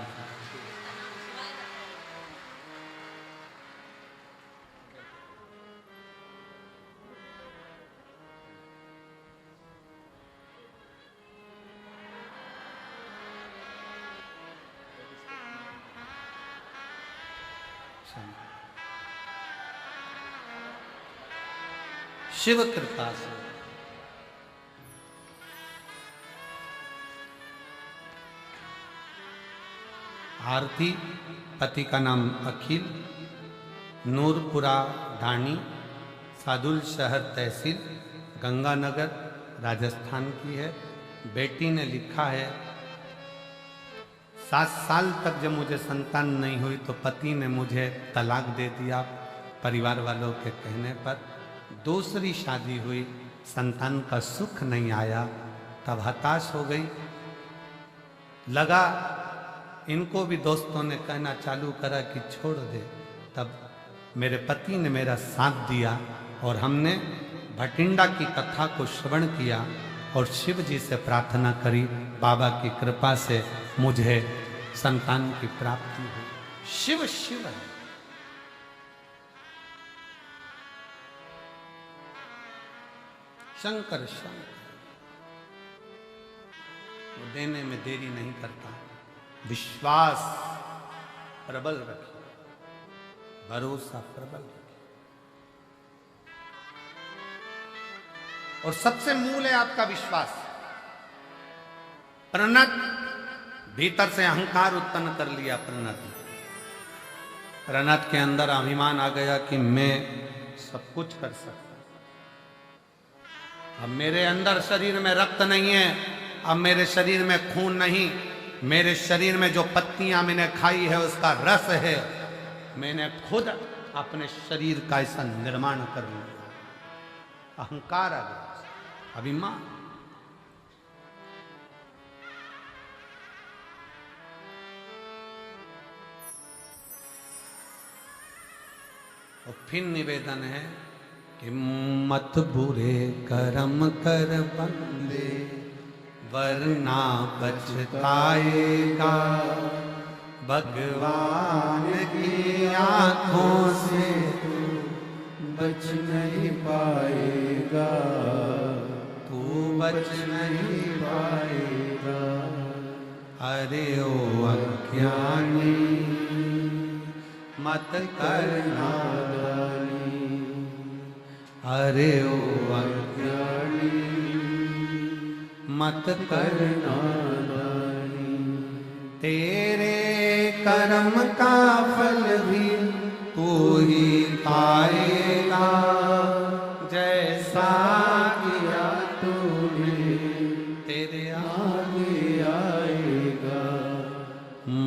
शिव कृपा से आरती, पति का नाम अखिल, नूरपुरा ढाणी, सादुल शहर तहसील, गंगानगर, राजस्थान की है। बेटी ने लिखा है 7 साल तक जब मुझे संतान नहीं हुई तो पति ने मुझे तलाक दे दिया परिवार वालों के कहने पर। दूसरी शादी हुई, संतान का सुख नहीं आया, तब हताश हो गई। लगा इनको भी दोस्तों ने कहना चालू करा कि छोड़ दे, तब मेरे पति ने मेरा साथ दिया और हमने भटिंडा की कथा को श्रवण किया और शिव जी से प्रार्थना करी, बाबा की कृपा से मुझे संतान की प्राप्ति हुई। शिव शिव है। शंकर शंकर, वो देने में देरी नहीं करता। विश्वास प्रबल रखिए, भरोसा प्रबल रखिए, और सबसे मूल है आपका विश्वास। प्रणत भीतर से अहंकार उत्पन्न कर लिया। प्रणत के अंदर अभिमान आ गया कि मैं सब कुछ कर सकता। अब मेरे अंदर शरीर में रक्त नहीं है, अब मेरे शरीर में खून नहीं, मेरे शरीर में जो पत्तियां मैंने खाई है उसका रस है। मैंने खुद अपने शरीर का ऐसा निर्माण कर लिया। अहंकार आ गया, अभिमान। और फिर निवेदन है कि मत बुरे कर्म कर बंदे, वरना पछताएगा। भगवान की आंखों से बच नहीं पाएगा, तू बच नहीं पाएगा। अरे ओ अज्ञानी मत करना, अरे ओ अज्ञानी मत करना तेरे कर्म का फल भी तू ही पाएगा, जैसा किया तूने तेरे आगे आएगा।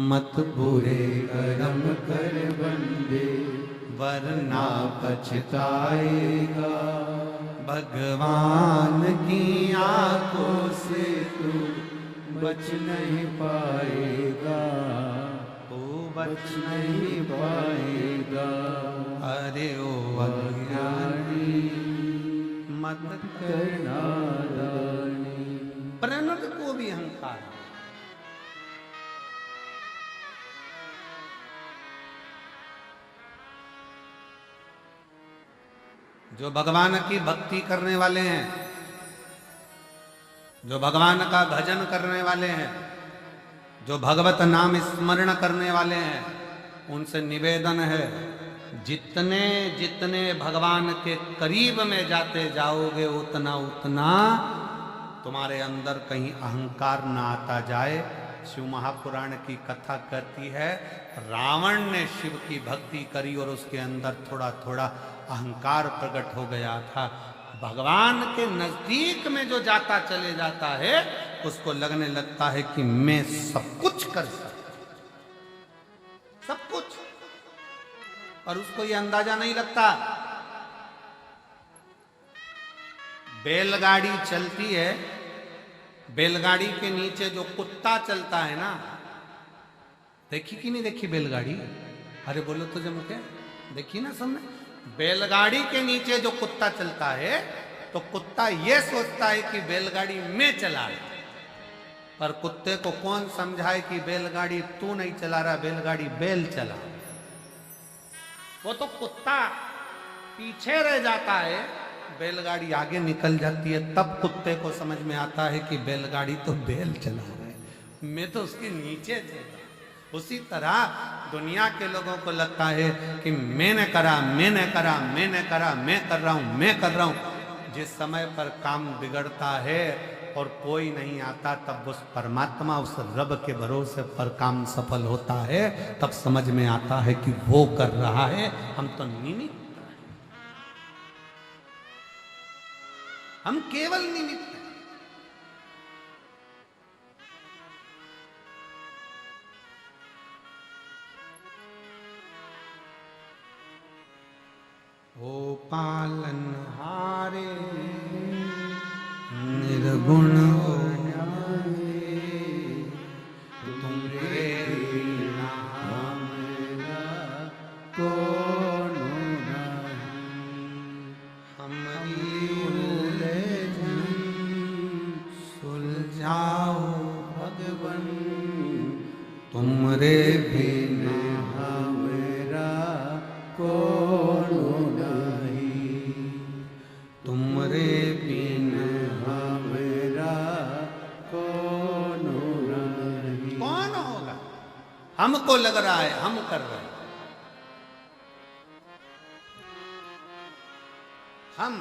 मत बुरे कर्म कर बंदे वरना पछताएगा, भगवान की आंखों से तू बच नहीं पाएगा, तू बच नहीं पाएगा। अरे ओ अज्ञानी मत करना दानी। प्रणत को भी अहंकार, जो भगवान की भक्ति करने वाले हैं, जो भगवान का भजन करने वाले हैं, जो भगवत नाम स्मरण करने वाले हैं, उनसे निवेदन है जितने जितने भगवान के करीब में जाते जाओगे उतना उतना तुम्हारे अंदर कहीं अहंकार ना आता जाए। शिव महापुराण की कथा कहती है रावण ने शिव की भक्ति करी और उसके अंदर थोड़ा थोड़ा अहंकार प्रकट हो गया था। भगवान के नजदीक में जो जाता चले जाता है उसको लगने लगता है कि मैं सब कुछ कर सकता, सब कुछ, और उसको ये अंदाजा नहीं लगता। बैलगाड़ी चलती है, बैलगाड़ी के नीचे जो कुत्ता चलता है ना, देखी कि नहीं देखी बैलगाड़ी? अरे बोलो तो जम के देखी ना सबने। बैलगाड़ी के नीचे जो कुत्ता चलता है तो कुत्ता ये सोचता है कि बैलगाड़ी में चला रहा, पर कुत्ते को कौन समझाए कि बैलगाड़ी तू नहीं चला रहा, बैलगाड़ी बैल चला। वो तो कुत्ता पीछे रह जाता है, बैलगाड़ी आगे निकल जाती है, तब कुत्ते को समझ में आता है कि बैलगाड़ी तो बैल चला रहा है, मैं तो उसके नीचे चल रहा। उसी तरह दुनिया के लोगों को लगता है कि मैंने करा, मैंने करा, मैंने करा, मैं कर रहा हूं, मैं कर रहा हूं। जिस समय पर काम बिगड़ता है और कोई नहीं आता, तब उस परमात्मा, उस रब के भरोसे पर काम सफल होता है, तब समझ में आता है कि वो कर रहा है, हम तो निमित्त, हम केवल निमित्त हैं। ओ पालनहारे निर्गुण हो न्यारे, तुमरे बिना हमरा कौन नहीं। हमारी उलझन सुलझाओ भगवन, तुमरे बिना हमरा कौन नहीं। तुमरे बिना हमरा कौन नहीं। कौन होगा? हमको लग रहा है हम कर रहे हैं, हम।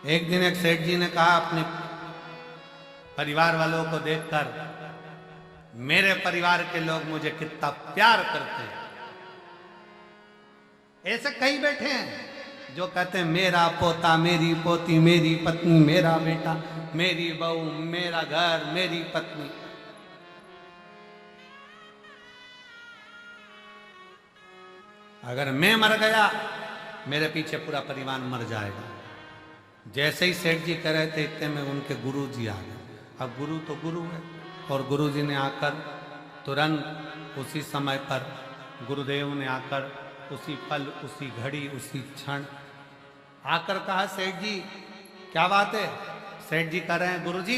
एक दिन एक सेठ जी ने कहा अपने परिवार वालों को देखकर, मेरे परिवार के लोग मुझे कितना प्यार करते हैं। ऐसे कई बैठे हैं जो कहते हैं मेरा पोता, मेरी पोती, मेरी पत्नी, मेरा बेटा, मेरी बहू, मेरा घर, मेरी पत्नी। अगर मैं मर गया मेरे पीछे पूरा परिवार मर जाएगा। जैसे ही सेठ जी कह रहे थे इतने में उनके गुरु जी आ गए। अब गुरु तो गुरु है, और गुरु जी ने आकर तुरंत उसी समय पर, गुरुदेव ने आकर उसी पल, उसी घड़ी, उसी क्षण आकर कहा, सेठ जी क्या बात है? सेठ जी कह रहे हैं, गुरु जी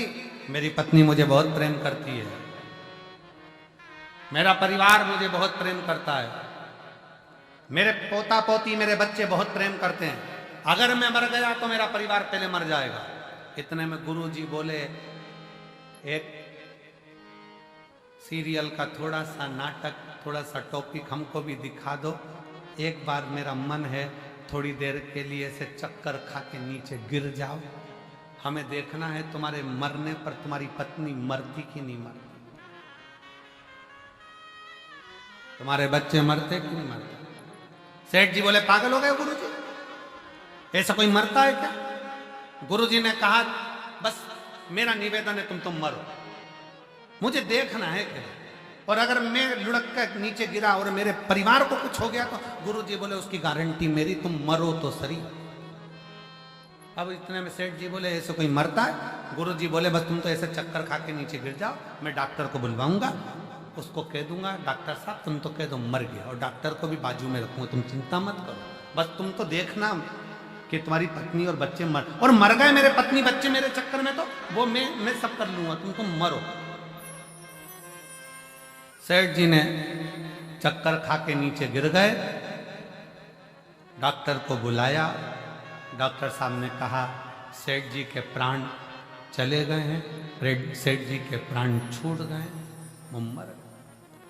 मेरी पत्नी मुझे बहुत प्रेम करती है, मेरा परिवार मुझे बहुत प्रेम करता है, मेरे पोता पोती, मेरे बच्चे बहुत प्रेम करते हैं, अगर मैं मर गया तो मेरा परिवार पहले मर जाएगा। इतने में गुरु जी बोले, एक सीरियल का थोड़ा सा नाटक, थोड़ा सा टॉपिक हमको भी दिखा दो। एक बार मेरा मन है थोड़ी देर के लिए से चक्कर खा के नीचे गिर जाओ। हमें देखना है तुम्हारे मरने पर तुम्हारी पत्नी मरती कि नहीं मरती, तुम्हारे बच्चे मरते कि नहीं मरते। सेठ जी बोले पागल हो गए गुरुजी, ऐसा कोई मरता है क्या? गुरुजी ने कहा बस मेरा निवेदन है तुम मरो, मुझे देखना है क्या। और अगर मैं लुढ़क कर नीचे गिरा और मेरे परिवार को कुछ हो गया तो गुरुजी बोले उसकी गारंटी मेरी, तुम मरो तो सही। अब इतने में सेठ जी बोले ऐसे कोई मरता है? गुरुजी बोले बस तुम तो ऐसे चक्कर खा के नीचे गिर जाओ, मैं डॉक्टर को बुलवाऊंगा, उसको कह दूंगा डॉक्टर साहब तुम तो कह दो मर गया, और डॉक्टर को भी बाजू में रखूंगा, तुम चिंता मत करो, बस तुम तो देखना कि तुम्हारी पत्नी और बच्चे मर गए मेरे पत्नी बच्चे मेरे चक्कर में, तो वो मैं सब कर लूंगा, तुम मरो। सेठ जी ने चक्कर खा के नीचे गिर गए, डॉक्टर को बुलाया, डॉक्टर साहब ने कहा सेठ जी के प्राण चले गए हैं, सेठ जी के प्राण छूट गए, वो मर गए।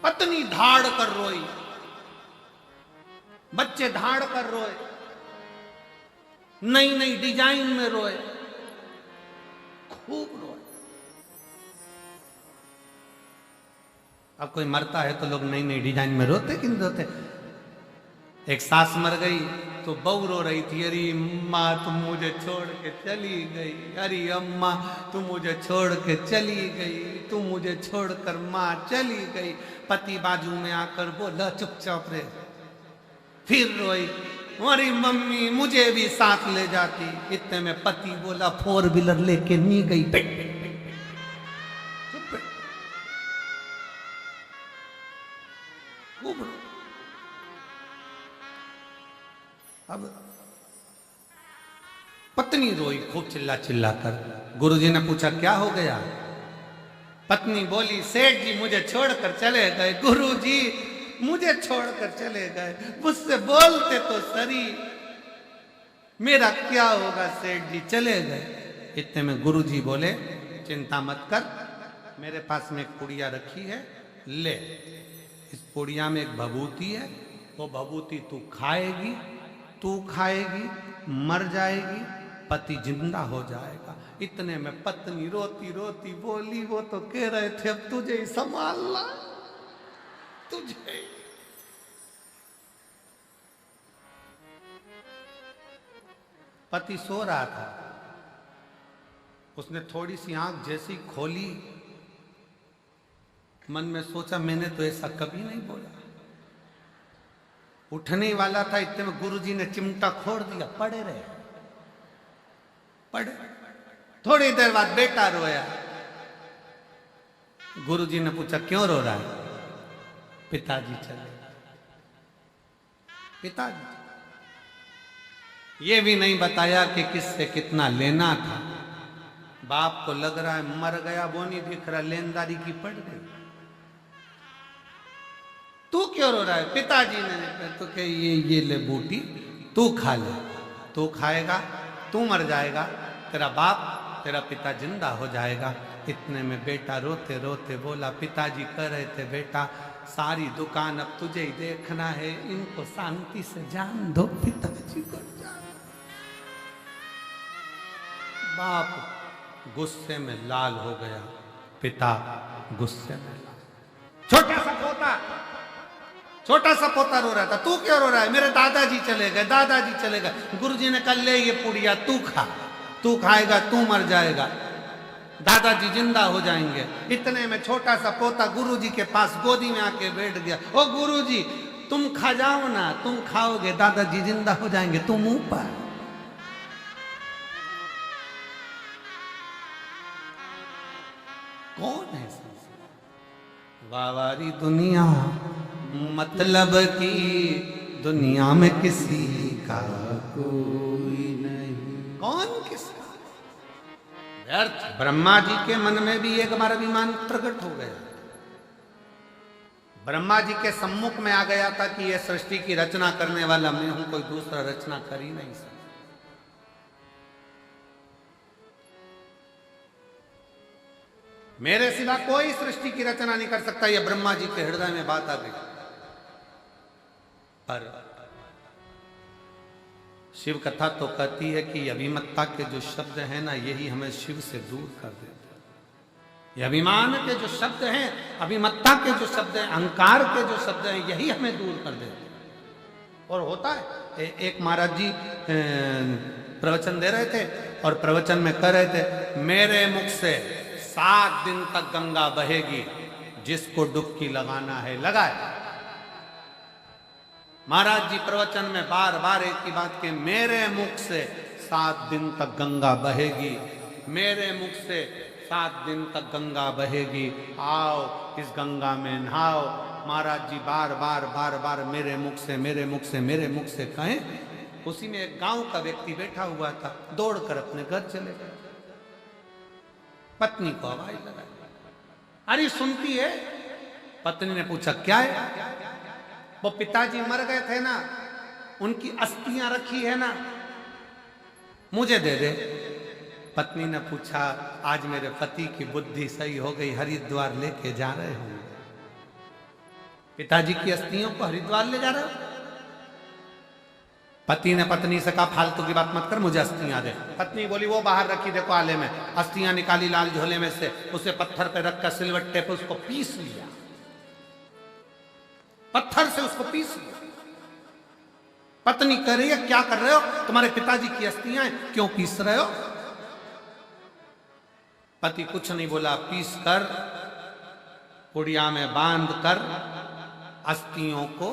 पत्नी धाड़ कर रोई, बच्चे धाड़ कर रोए, नई नई डिजाइन में रोए, खूब रोए। अब कोई मरता है तो लोग नई नई डिजाइन में रोते कि नहीं रोते। एक सास मर गई तो बहू रो रही थी, अरे अम्मा तुम मुझे छोड़ के चली गई, अरे अम्मा तुम मुझे छोड़ के चली गई, तुम मुझे छोड़कर माँ चली गई। पति बाजू में आकर बोला चुपचाप रे, फिर रोई, अरे मम्मी मुझे भी साथ ले जाती। इतने में पति बोला 4 व्हीलर लेके नहीं गई, अब पत्नी रोई खूब चिल्ला चिल्ला कर। गुरुजी ने पूछा क्या हो गया? पत्नी बोली सेठ जी मुझे छोड़कर चले गए, गुरुजी मुझे छोड़कर चले गए, मुझसे बोलते तो सरी, मेरा क्या होगा सेठ जी चले गए। इतने में गुरुजी बोले चिंता मत कर, मेरे पास में एक पुड़िया रखी है, ले, इस पुड़िया में एक भभूति है, वो भभूति तू खाएगी, मर जाएगी, पति जिंदा हो जाएगा। इतने में पत्नी रोती रोती बोली वो तो कह रहे थे अब तुझे ही संभालना, तुझे। पति सो रहा था, उसने थोड़ी सी आंख जैसी खोली, मन में सोचा मैंने तो ऐसा कभी नहीं बोला। उठने वाला था, इतने में गुरुजी ने चिमटा खोड़ दिया, पड़े रहे, पड़े। थोड़ी देर बाद बेटा रोया, गुरुजी ने पूछा क्यों रो रहा है? पिताजी चले, पिताजी। ये भी नहीं बताया कि किससे कितना लेना था। बाप को लग रहा है मर गया, वो नहीं दिख रहा, लेनदारी की पड़ गई। तू क्यों रो रहा है? पिताजी ने तो कि ये ले बूटी, तू खा ले, तू खाएगा तू मर जाएगा, तेरा बाप तेरा पिता जिंदा हो जाएगा। इतने में बेटा रोते रोते बोला पिताजी कह रहे थे बेटा सारी दुकान अब तुझे ही देखना है, इनको शांति से जान दो, पिताजी को जान। बाप गुस्से में लाल हो गया, पिता गुस्से में लाल। छोटा सा पोता रो रहा था, तू क्यों रो रहा है? मेरे दादाजी चले गए, दादाजी चले गए। गुरुजी ने कहा ले ये पुड़िया तू खा, तू खाएगा तू मर जाएगा, दादाजी जिंदा हो जाएंगे। इतने में छोटा सा पोता गुरुजी के पास गोदी में आके बैठ गया। ओ गुरुजी तुम खा जाओ ना, तुम खाओगे दादाजी जिंदा हो जाएंगे, तुम मुंह पर। कौन है? वावारी दुनिया मतलब की दुनिया में किसी का कोई नहीं। कौन किसका? व्यर्थ। ब्रह्मा जी के मन में भी एक बार अभिमान प्रकट हो गया। ब्रह्मा जी के सम्मुख में आ गया था कि यह सृष्टि की रचना करने वाला मैं हूं, कोई दूसरा रचना कर ही नहीं सकता। मेरे सिवा कोई सृष्टि की रचना नहीं कर सकता। यह ब्रह्मा जी के हृदय में बात आ गई। पर शिव कथा तो कहती है कि अभिमत्ता के जो शब्द हैं ना, यही हमें शिव से दूर कर देते हैं। ये अभिमान के जो शब्द हैं, अभिमत्ता के जो शब्द हैं, अहंकार के जो शब्द हैं, यही हमें दूर कर देते हैं। और होता है, एक महाराज जी प्रवचन दे रहे थे और प्रवचन में कह रहे थे, मेरे मुख से 7 दिन तक गंगा बहेगी, जिसको डुबकी लगाना है लगाए। महाराज जी प्रवचन में बार बार एक ही बात के, मेरे मुख से 7 दिन तक गंगा बहेगी, मेरे मुख से 7 दिन तक गंगा बहेगी, आओ इस गंगा में नहाओ। महाराज जी बार बार बार बार मेरे मुख से, मेरे मुख से, मेरे मुख से कहें। उसी में एक गांव का व्यक्ति बैठा हुआ था, दौड़कर अपने घर चले गए। पत्नी को आवाज लगाई, अरे सुनती है? पत्नी ने पूछा क्या है? वो पिताजी मर गए थे ना, उनकी अस्थियां रखी है ना, मुझे दे दे। पत्नी ने पूछा, आज मेरे पति की बुद्धि सही हो गई, हरिद्वार लेके जा रहे हो? पिताजी की अस्थियों को हरिद्वार ले जा रहे हो? पति ने पत्नी से कहा, फालतू की बात मत कर, मुझे अस्थियां दे। पत्नी बोली, वो बाहर रखी देखो आले में। अस्थियां निकाली लाल झोले में से, उसे पत्थर पे रखकर सिलवट्टे पे उसको पीस लिया, पत्थर से उसको पीस लिया। पत्नी कह रही है, क्या कर रहे हो? तुम्हारे पिताजी की अस्थियां हैं, क्यों पीस रहे हो? पति कुछ नहीं बोला, पीस कर पुड़िया में बांध कर अस्थियों को,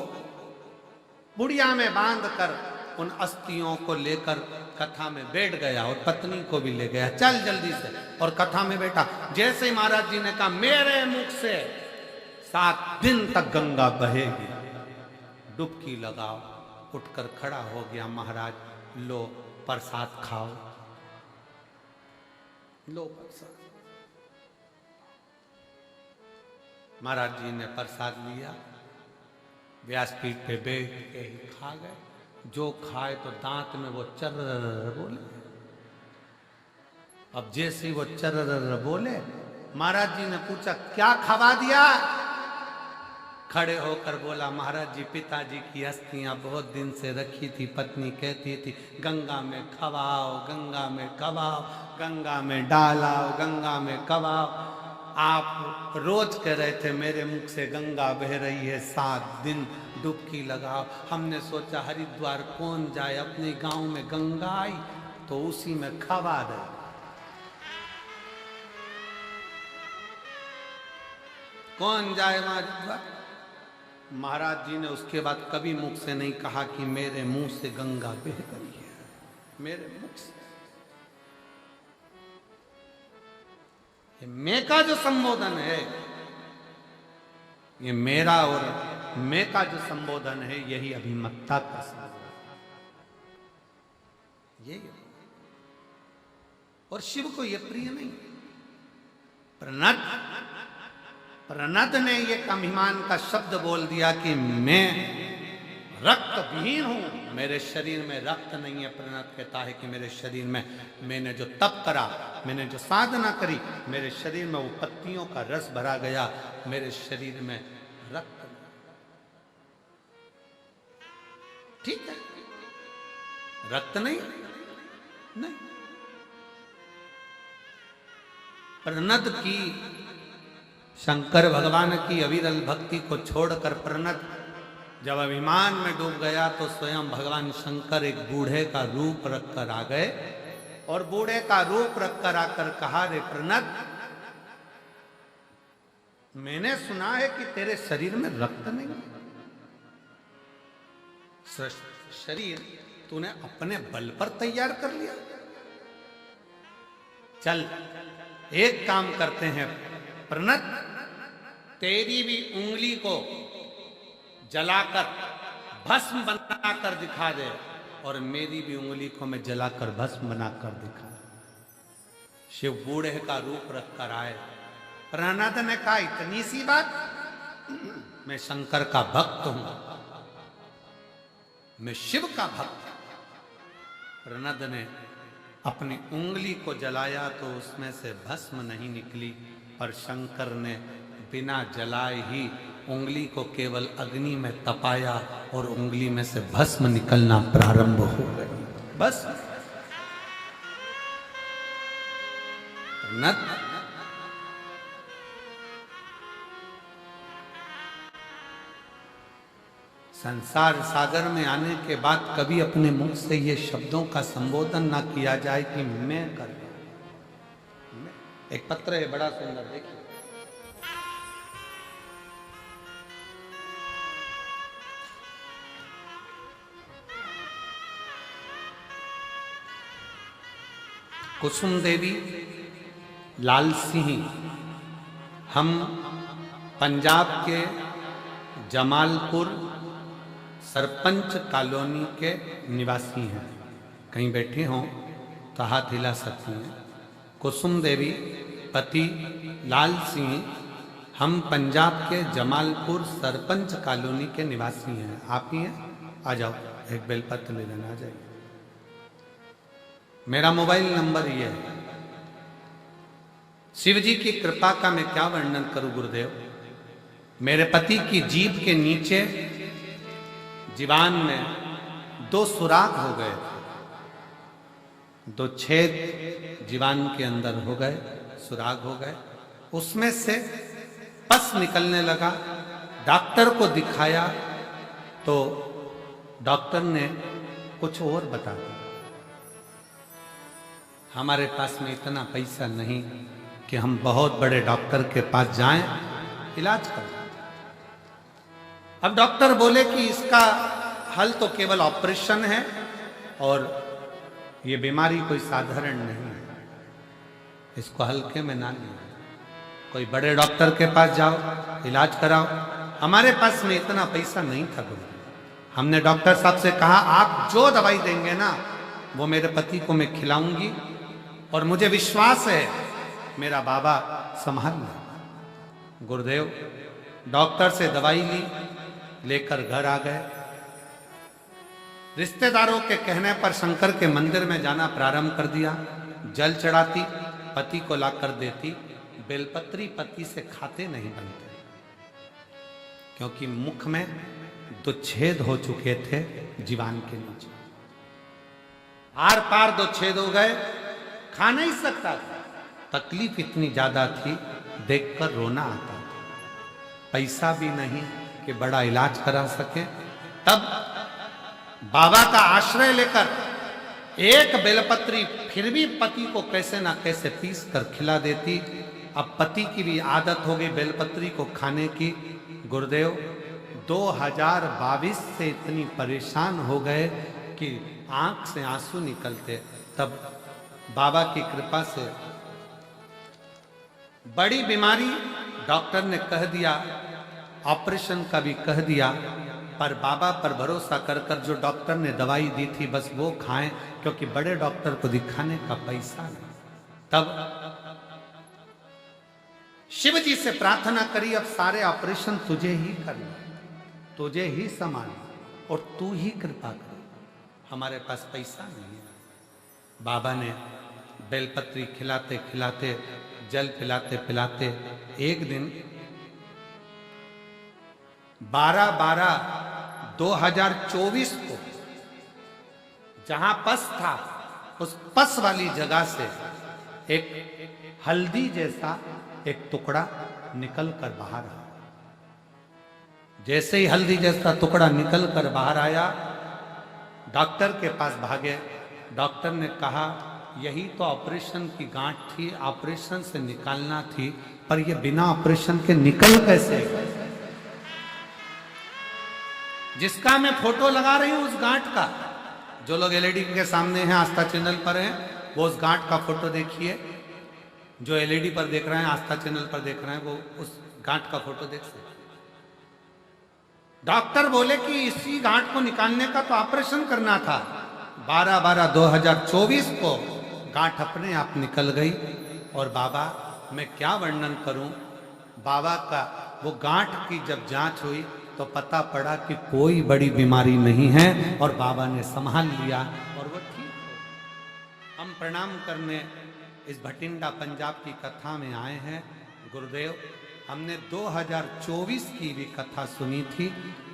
बुढ़िया में बांध कर उन अस्थियों को लेकर कथा में बैठ गया और पत्नी को भी ले गया, चल जल्दी से। और कथा में बैठा। जैसे ही महाराज जी ने कहा, मेरे मुख से 7 दिन तक गंगा बहेगी, डुबकी लगाओ, उठकर खड़ा हो गया महाराज, लो प्रसाद खाओ, लो प्रसाद। महाराज जी ने प्रसाद लिया, व्यासपीठ पे बैठ के ही खा गए। जो खाए तो दांत में वो चर्र बोले। अब जैसे ही वो चर्र बोले, महाराज जी ने पूछा, क्या खवा दिया? खड़े होकर बोला, महाराज जी पिताजी की अस्थियां बहुत दिन से रखी थी, पत्नी कहती थी गंगा में खवाओ, गंगा में खवाओ, गंगा में डालाओ, गंगा में खवाओ। आप रोज कह रहे थे मेरे मुख से गंगा बह रही है, 7 दिन डुबकी लगाओ। हमने सोचा हरिद्वार कौन जाए, अपने गांव में गंगा आई तो उसी में खवा दे। कौन जाए हरिद्वार? महाराज जी ने उसके बाद कभी मुख से नहीं कहा कि मेरे मुंह से गंगा बह रही है, मेरे मुख से। ये मैं का जो संबोधन है, ये मेरा और मैं का जो संबोधन है, यही अभिमत्ता का संबोधन, यही। और शिव को यह प्रिय नहीं। प्रनद ने यह अभिमान का शब्द बोल दिया कि मैं रक्त विहीन हूं, मेरे शरीर में रक्त नहीं है। प्रणत कहता है कि मेरे शरीर में मैंने जो तप करा, मैंने जो साधना करी, मेरे शरीर में वो पत्तियों का रस भरा गया, मेरे शरीर में रक्त। ठीक है, रक्त नहीं, नहीं। प्रणद की, शंकर भगवान की अविरल भक्ति को छोड़कर प्रणद जब अभिमान में डूब गया तो स्वयं भगवान शंकर एक बूढ़े का रूप रखकर आ गए और बूढ़े का रूप रखकर आकर कहा, रे प्रणद, मैंने सुना है कि तेरे शरीर में रक्त नहीं है। शरीर तूने अपने बल पर तैयार कर लिया। चल एक काम करते हैं प्रणद, तेरी भी उंगली को जलाकर भस्म बनाकर दिखा दे और मेरी भी उंगली को मैं जलाकर भस्म बनाकर दिखा। शिव बूढ़े का रूप रखकर आए। प्रणद ने कहा, इतनी सी बात? मैं शंकर का भक्त हूं, मैं शिव का भक्त। प्रणद ने अपनी उंगली को जलाया तो उसमें से भस्म नहीं निकली, पर शंकर ने बिना जलाए ही उंगली को केवल अग्नि में तपाया और उंगली में से भस्म निकलना प्रारंभ हो गई। बस न संसार सागर में आने के बाद कभी अपने मुख से ये शब्दों का संबोधन ना किया जाए कि मैं कर रहा हूं। एक पत्र है बड़ा सुंदर, देखिए। कुसुम देवी, लाल सिंह, हम पंजाब के जमालपुर सरपंच कॉलोनी के निवासी हैं। कहीं बैठे हों तो हाथ हिला सकती हैं। कुसुम देवी, पति लाल सिंह, हम पंजाब के जमालपुर सरपंच कॉलोनी के निवासी हैं। आप ही हैं? आ जाओ, एक बेलपत्र ले लेना, आ जाइए। मेरा मोबाइल नंबर ये है। शिव जी की कृपा का मैं क्या वर्णन करूं गुरुदेव। मेरे पति की जीभ के नीचे जीवान में 2 सुराख हो गए थे, 2 छेद जीवान के अंदर हो गए, सुराख हो गए। उसमें से पस निकलने लगा। डॉक्टर को दिखाया तो डॉक्टर ने कुछ और बता दिया। हमारे पास में इतना पैसा नहीं कि हम बहुत बड़े डॉक्टर के पास जाएं, इलाज करें। अब डॉक्टर बोले कि इसका हल तो केवल ऑपरेशन है और ये बीमारी कोई साधारण नहीं है, इसको हल्के में ना लिया, कोई बड़े डॉक्टर के पास जाओ, इलाज कराओ। हमारे पास में इतना पैसा नहीं था गुरु। हमने डॉक्टर साहब से कहा आप जो दवाई देंगे ना वो मेरे पति को मैं खिलाऊंगी और मुझे विश्वास है मेरा बाबा संभाल ले। गुरुदेव डॉक्टर से दवाई ली, लेकर घर आ गए। रिश्तेदारों के कहने पर शंकर के मंदिर में जाना प्रारंभ कर दिया। जल चढ़ाती, पति को लाकर देती। बेलपत्री पति से खाते नहीं बनते क्योंकि मुख में 2 छेद हो चुके थे जीवान के नीचे, आर पार 2 छेद हो गए, खा नहीं सकता था। तकलीफ इतनी ज्यादा थी, देखकर रोना आता था। पैसा भी नहीं कि बड़ा इलाज करा सके। तब बाबा का आश्रय लेकर एक बेलपत्री फिर भी पति को कैसे ना कैसे पीस कर खिला देती। अब पति की भी आदत हो गई बेलपत्री को खाने की। गुरुदेव 2022 से इतनी परेशान हो गए कि आंख से आंसू निकलते। तब बाबा की कृपा से बड़ी बीमारी डॉक्टर ने कह दिया, ऑपरेशन का भी कह दिया, पर बाबा पर भरोसा कर कर जो डॉक्टर ने दवाई दी थी बस वो खाएं क्योंकि बड़े डॉक्टर को दिखाने का पैसा नहीं। तब शिव जी से प्रार्थना करी, अब सारे ऑपरेशन तुझे ही करना, तुझे ही संभालना और तू ही कृपा कर, हमारे पास पैसा नहीं है। बाबा ने बेलपत्री खिलाते खिलाते, जल पिलाते पिलाते एक दिन 12/12/2024 को जहां पस था उस पस वाली जगह से एक हल्दी जैसा एक टुकड़ा निकल कर बाहर आया। जैसे ही हल्दी जैसा टुकड़ा निकल कर बाहर आया, डॉक्टर के पास भागे। डॉक्टर ने कहा यही तो ऑपरेशन की गांठ थी, ऑपरेशन से निकालना थी, पर यह बिना ऑपरेशन के निकल कैसे? जिसका मैं फोटो लगा रही हूं उस गांठ का, जो लोग एलईडी के सामने हैं, आस्था चैनल पर हैं, वो उस गांठ का फोटो देखिए। जो एलईडी पर देख रहे हैं, आस्था चैनल पर देख रहे हैं, वो उस गांठ का फोटो देख सकते। डॉक्टर बोले कि इसी गांठ को निकालने का तो ऑपरेशन करना था। 12/12/2024 को गांठ अपने आप निकल गई। और बाबा, मैं क्या वर्णन करूं, बाबा का वो गांठ की जब जांच हुई तो पता पड़ा कि कोई बड़ी बीमारी नहीं है और बाबा ने संभाल लिया और वो ठीक हो। हम प्रणाम करने इस भटिंडा पंजाब की कथा में आए हैं। गुरुदेव, हमने 2024 की भी कथा सुनी थी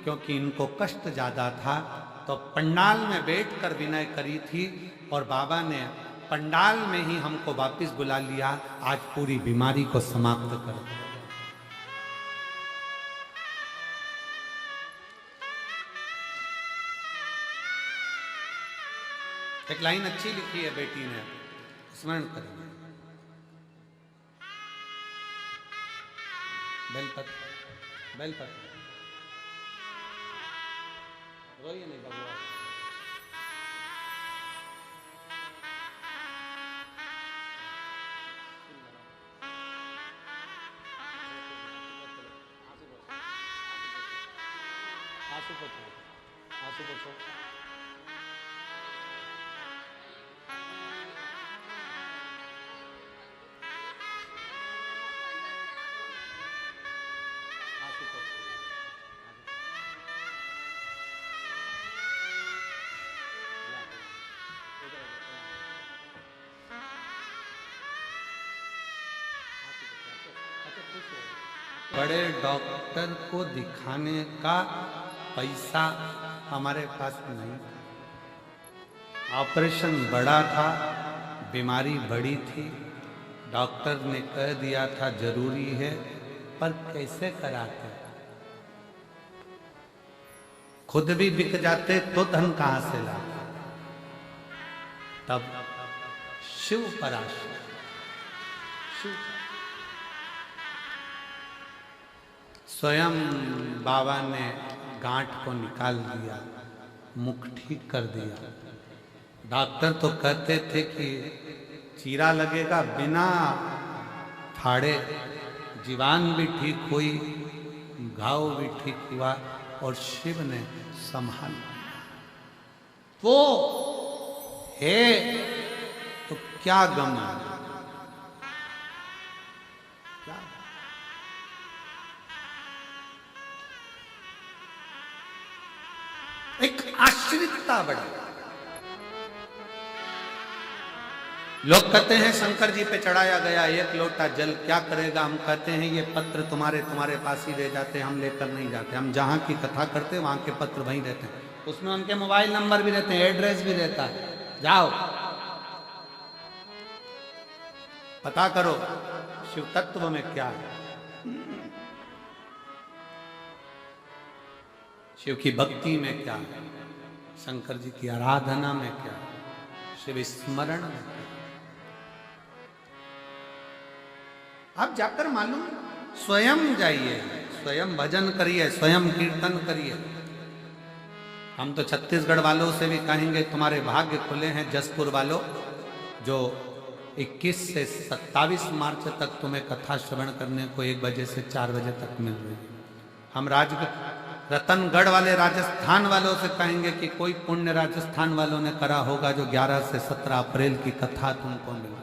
क्योंकि इनको कष्ट ज़्यादा था। तो पंडाल में बैठकर विनय करी थी और बाबा ने पंडाल में ही हमको वापस बुला लिया। आज पूरी बीमारी को समाप्त कर दिया। एक लाइन अच्छी लिखी है बेटी ने, स्मरण करेंगे। बेलपत्र बेलपत्र रोइए नहीं भगवान। आंसू पोछो, आंसू पोछो। बड़े डॉक्टर को दिखाने का पैसा हमारे पास नहीं था। ऑपरेशन बड़ा था, बीमारी बड़ी थी, डॉक्टर ने कह दिया था जरूरी है, पर कैसे कराते? खुद भी बिक जाते तो धन कहां से लाते? तब शिव पराशर, शिव स्वयं बाबा ने गांठ को निकाल दिया, मुख ठीक कर दिया। डॉक्टर तो कहते थे कि चीरा लगेगा, बिना फाड़े जीवान भी ठीक हुई, घाव भी ठीक हुआ और शिव ने संभाल लिया। वो है तो क्या गम है, क्या एक आश्रितता बढ़ी। लोग कहते हैं शंकर जी पे चढ़ाया गया एक लोटा जल क्या करेगा? हम कहते हैं ये पत्र तुम्हारे पास ही रह जाते, हम लेकर नहीं जाते। हम जहां की कथा करते वहां के पत्र वहीं रहते हैं, उसमें उनके मोबाइल नंबर भी रहते हैं, एड्रेस भी रहता है। जाओ पता करो शिव तत्व में क्या है, शिव की भक्ति में क्या है, शंकर जी की आराधना में क्या है, शिव स्मरण में क्या है। आप जाकर मालूम, स्वयं जाइए, स्वयं भजन करिए, स्वयं कीर्तन करिए। हम तो छत्तीसगढ़ वालों से भी कहेंगे तुम्हारे भाग्य खुले हैं जसपुर वालों, जो 21 से 27 मार्च तक तुम्हें कथा श्रवण करने को 1 बजे से 4 बजे तक मिल रही है। हम रतनगढ़ वाले राजस्थान वालों से कहेंगे कि कोई पुण्य राजस्थान वालों ने करा होगा जो 11 से 17 अप्रैल की कथा तुमको मिल रही।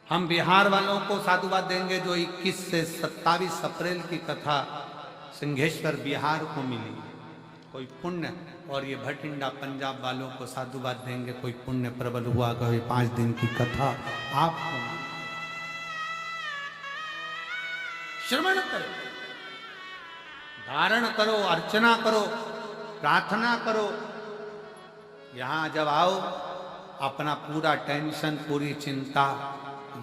हम बिहार वालों को साधुवाद देंगे जो 21 से 27 अप्रैल की कथा सिंहेश्वर बिहार को मिली, कोई पुण्य। और ये भटिंडा पंजाब वालों को साधुवाद देंगे कोई पुण्य प्रबल हुआ, कोई 5 दिन की कथा आपको श्रवण करो, धारण करो, अर्चना करो, प्रार्थना करो। यहां जब आओ अपना पूरा टेंशन, पूरी चिंता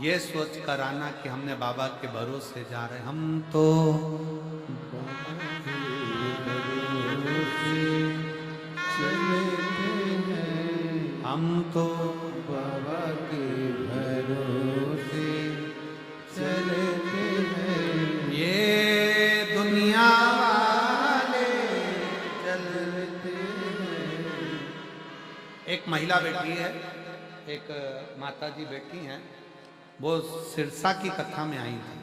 ये सोच कर आना कि हमने बाबा के भरोसे जा रहे, हम तो बाबा के भरोसे चलते हैं, ये दुनिया वाले चलते हैं। एक महिला बैठी है, एक माता जी बैठी हैं, वो सिरसा की कथा में आई थी।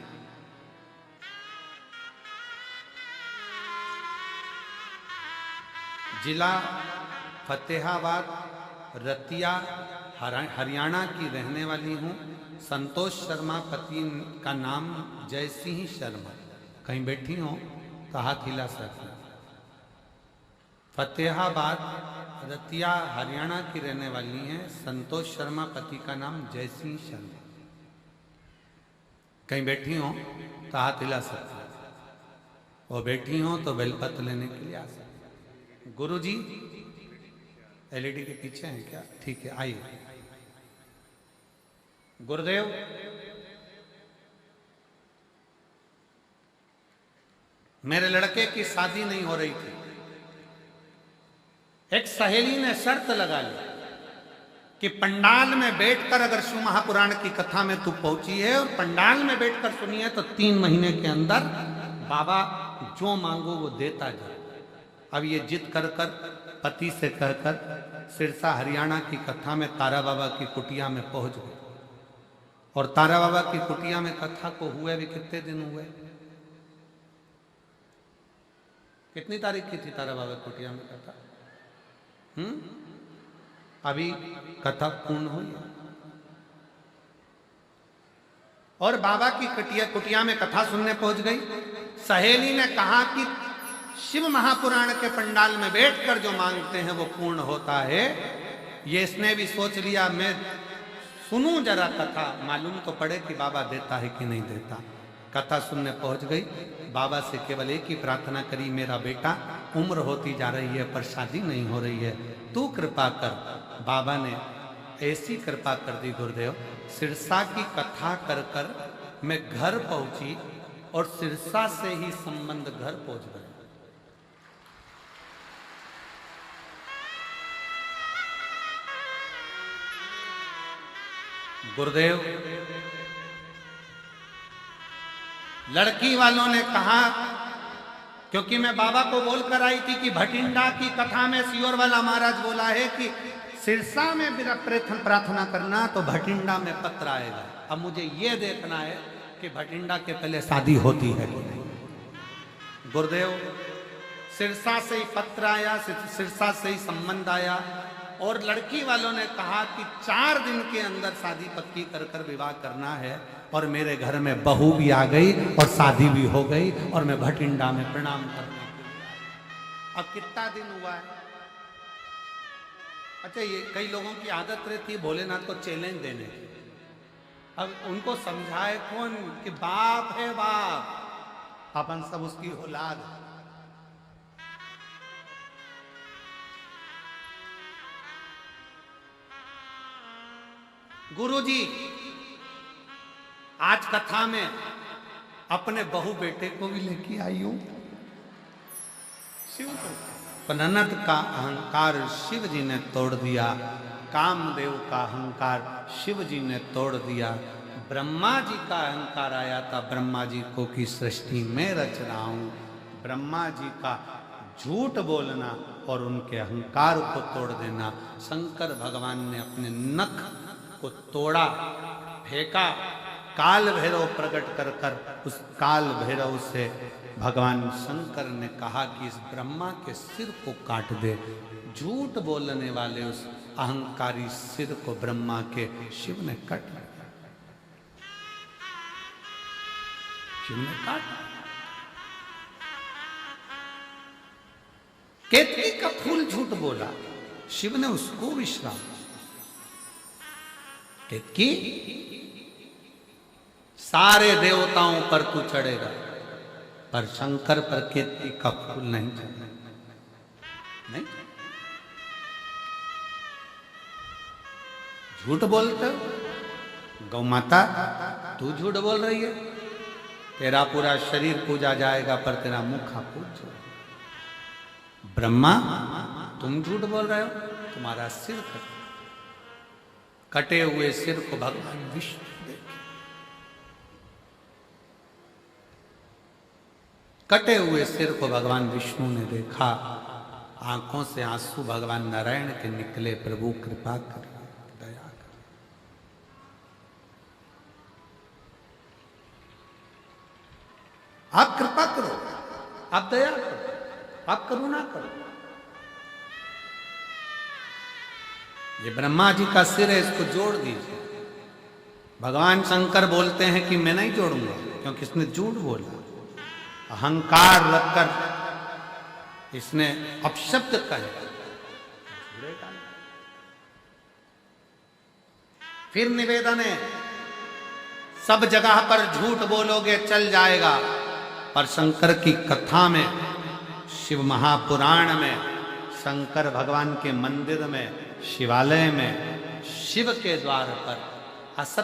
जिला फतेहाबाद रतिया हरियाणा की रहने वाली हूँ। संतोष शर्मा, पति का नाम जयसिंह शर्मा। कहीं बैठी हो तो हाथ हिला सकते। फतेहाबाद रतिया हरियाणा की रहने वाली हैं। संतोष शर्मा, पति का नाम जयसिंह शर्मा। कहीं बैठी हो तो हाथ हिला सकते, और बैठी हो तो बेलपत्र लेने के लिए आ सकते। गुरु जी एलईडी के पीछे हैं क्या? ठीक है, आइए। गुरुदेव, मेरे लड़के की शादी नहीं हो रही थी। एक सहेली ने शर्त लगा ली कि पंडाल में बैठकर अगर शिव महापुराण की कथा में तू पहुंची है और पंडाल में बैठकर सुनी है तो 3 महीने के अंदर बाबा जो मांगो वो देता जाए। अब ये जिद कर कर पति से कहकर सिरसा हरियाणा की कथा में तारा बाबा की कुटिया में पहुंच गए। और तारा बाबा की कुटिया में कथा को हुए भी कितने दिन हुए? कितनी तारीख की थी तारा बाबा की कुटिया में कथा? अभी कथा पूर्ण हुई और बाबा की कुटिया में कथा सुनने पहुंच गई। सहेली ने कहा कि शिव महापुराण के पंडाल में बैठकर जो मांगते हैं वो पूर्ण होता है। ये इसने भी सोच लिया मैं सुनूं जरा कथा, मालूम तो पड़े कि बाबा देता है कि नहीं देता। कथा सुनने पहुंच गई। बाबा से केवल एक ही प्रार्थना करी, मेरा बेटा उम्र होती जा रही है पर शादी नहीं हो रही है, तू कृपा कर। बाबा ने ऐसी कृपा कर दी गुरुदेव, सिरसा की कथा कर कर मैं घर पहुंची और सिरसा से ही संबंध घर पहुंच गए। गुरुदेव, लड़की वालों ने कहा, क्योंकि मैं बाबा को बोलकर आई थी कि भटिंडा की कथा में सियोर वाला महाराज बोला है कि सिरसा में मेरा प्रार्थना करना तो भटिंडा में पत्र आएगा। अब मुझे यह देखना है कि भटिंडा के पहले शादी होती है कि नहीं। गुरुदेव, सिरसा से ही पत्र आया, सिरसा से ही संबंध आया और लड़की वालों ने कहा कि 4 दिन के अंदर शादी पक्की कर कर विवाह करना है। और मेरे घर में बहू भी आ गई और शादी भी हो गई और मैं भटिंडा में प्रणाम करने के लिए। अब कितना दिन हुआ है? अच्छा, ये कई लोगों की आदत रहती है भोलेनाथ को चैलेंज देने की। अब उनको समझाए कौन कि बाप है बाप, अपन सब उसकी औलाद है। गुरुजी, आज कथा में अपने बहू बेटे को भी लेके आई हूं। शिव पननत का अहंकार शिव जी ने तोड़ दिया, कामदेव का अहंकार शिव जी ने तोड़ दिया। ब्रह्मा जी का अहंकार आया था ब्रह्मा जी को कि सृष्टि में रच रहा हूं। ब्रह्मा जी का झूठ बोलना और उनके अहंकार को तोड़ देना, शंकर भगवान ने अपने नख को तोड़ा, फेंका। काल भैरव प्रकट कर कर उस काल भैरव से भगवान शंकर ने कहा कि इस ब्रह्मा के सिर को काट दे। झूठ बोलने वाले उस अहंकारी सिर को ब्रह्मा के शिव ने काट दिया। शिव ने काट। केतकी का फूल झूठ बोला, शिव ने उसको विश्राम। केतकी, सारे देवताओं पर तू चढ़ेगा पर शंकर पर केतकी का फूल नहीं चढ़ेगा। नहीं, झूठ बोलते हो। गौ माता, तू झूठ बोल रही है। तेरा पूरा शरीर पूजा जाएगा पर तेरा मुख पूज। ब्रह्मा, तुम झूठ बोल रहे हो, तुम्हारा सिर कटे हुए सिर को भगवान विष्णु देखे। कटे हुए सिर को भगवान विष्णु ने देखा। आंखों से आंसू भगवान नारायण के निकले, प्रभु कृपा करिए, दया करिए। आप कृपा करो, आप दया करो, आप करुणा करो। ये ब्रह्मा जी का सिर है, इसको जोड़ दीजिए। भगवान शंकर बोलते हैं कि मैं नहीं जोड़ूंगा क्योंकि इसने झूठ बोला, अहंकार रखकर इसने अपशब्द कहे। फिर निवेदन है, सब जगह पर झूठ बोलोगे चल जाएगा, पर शंकर की कथा में, शिव महापुराण में शंकर भगवान के मंदिर में, शिवालय में, शिव के द्वार पर असत्य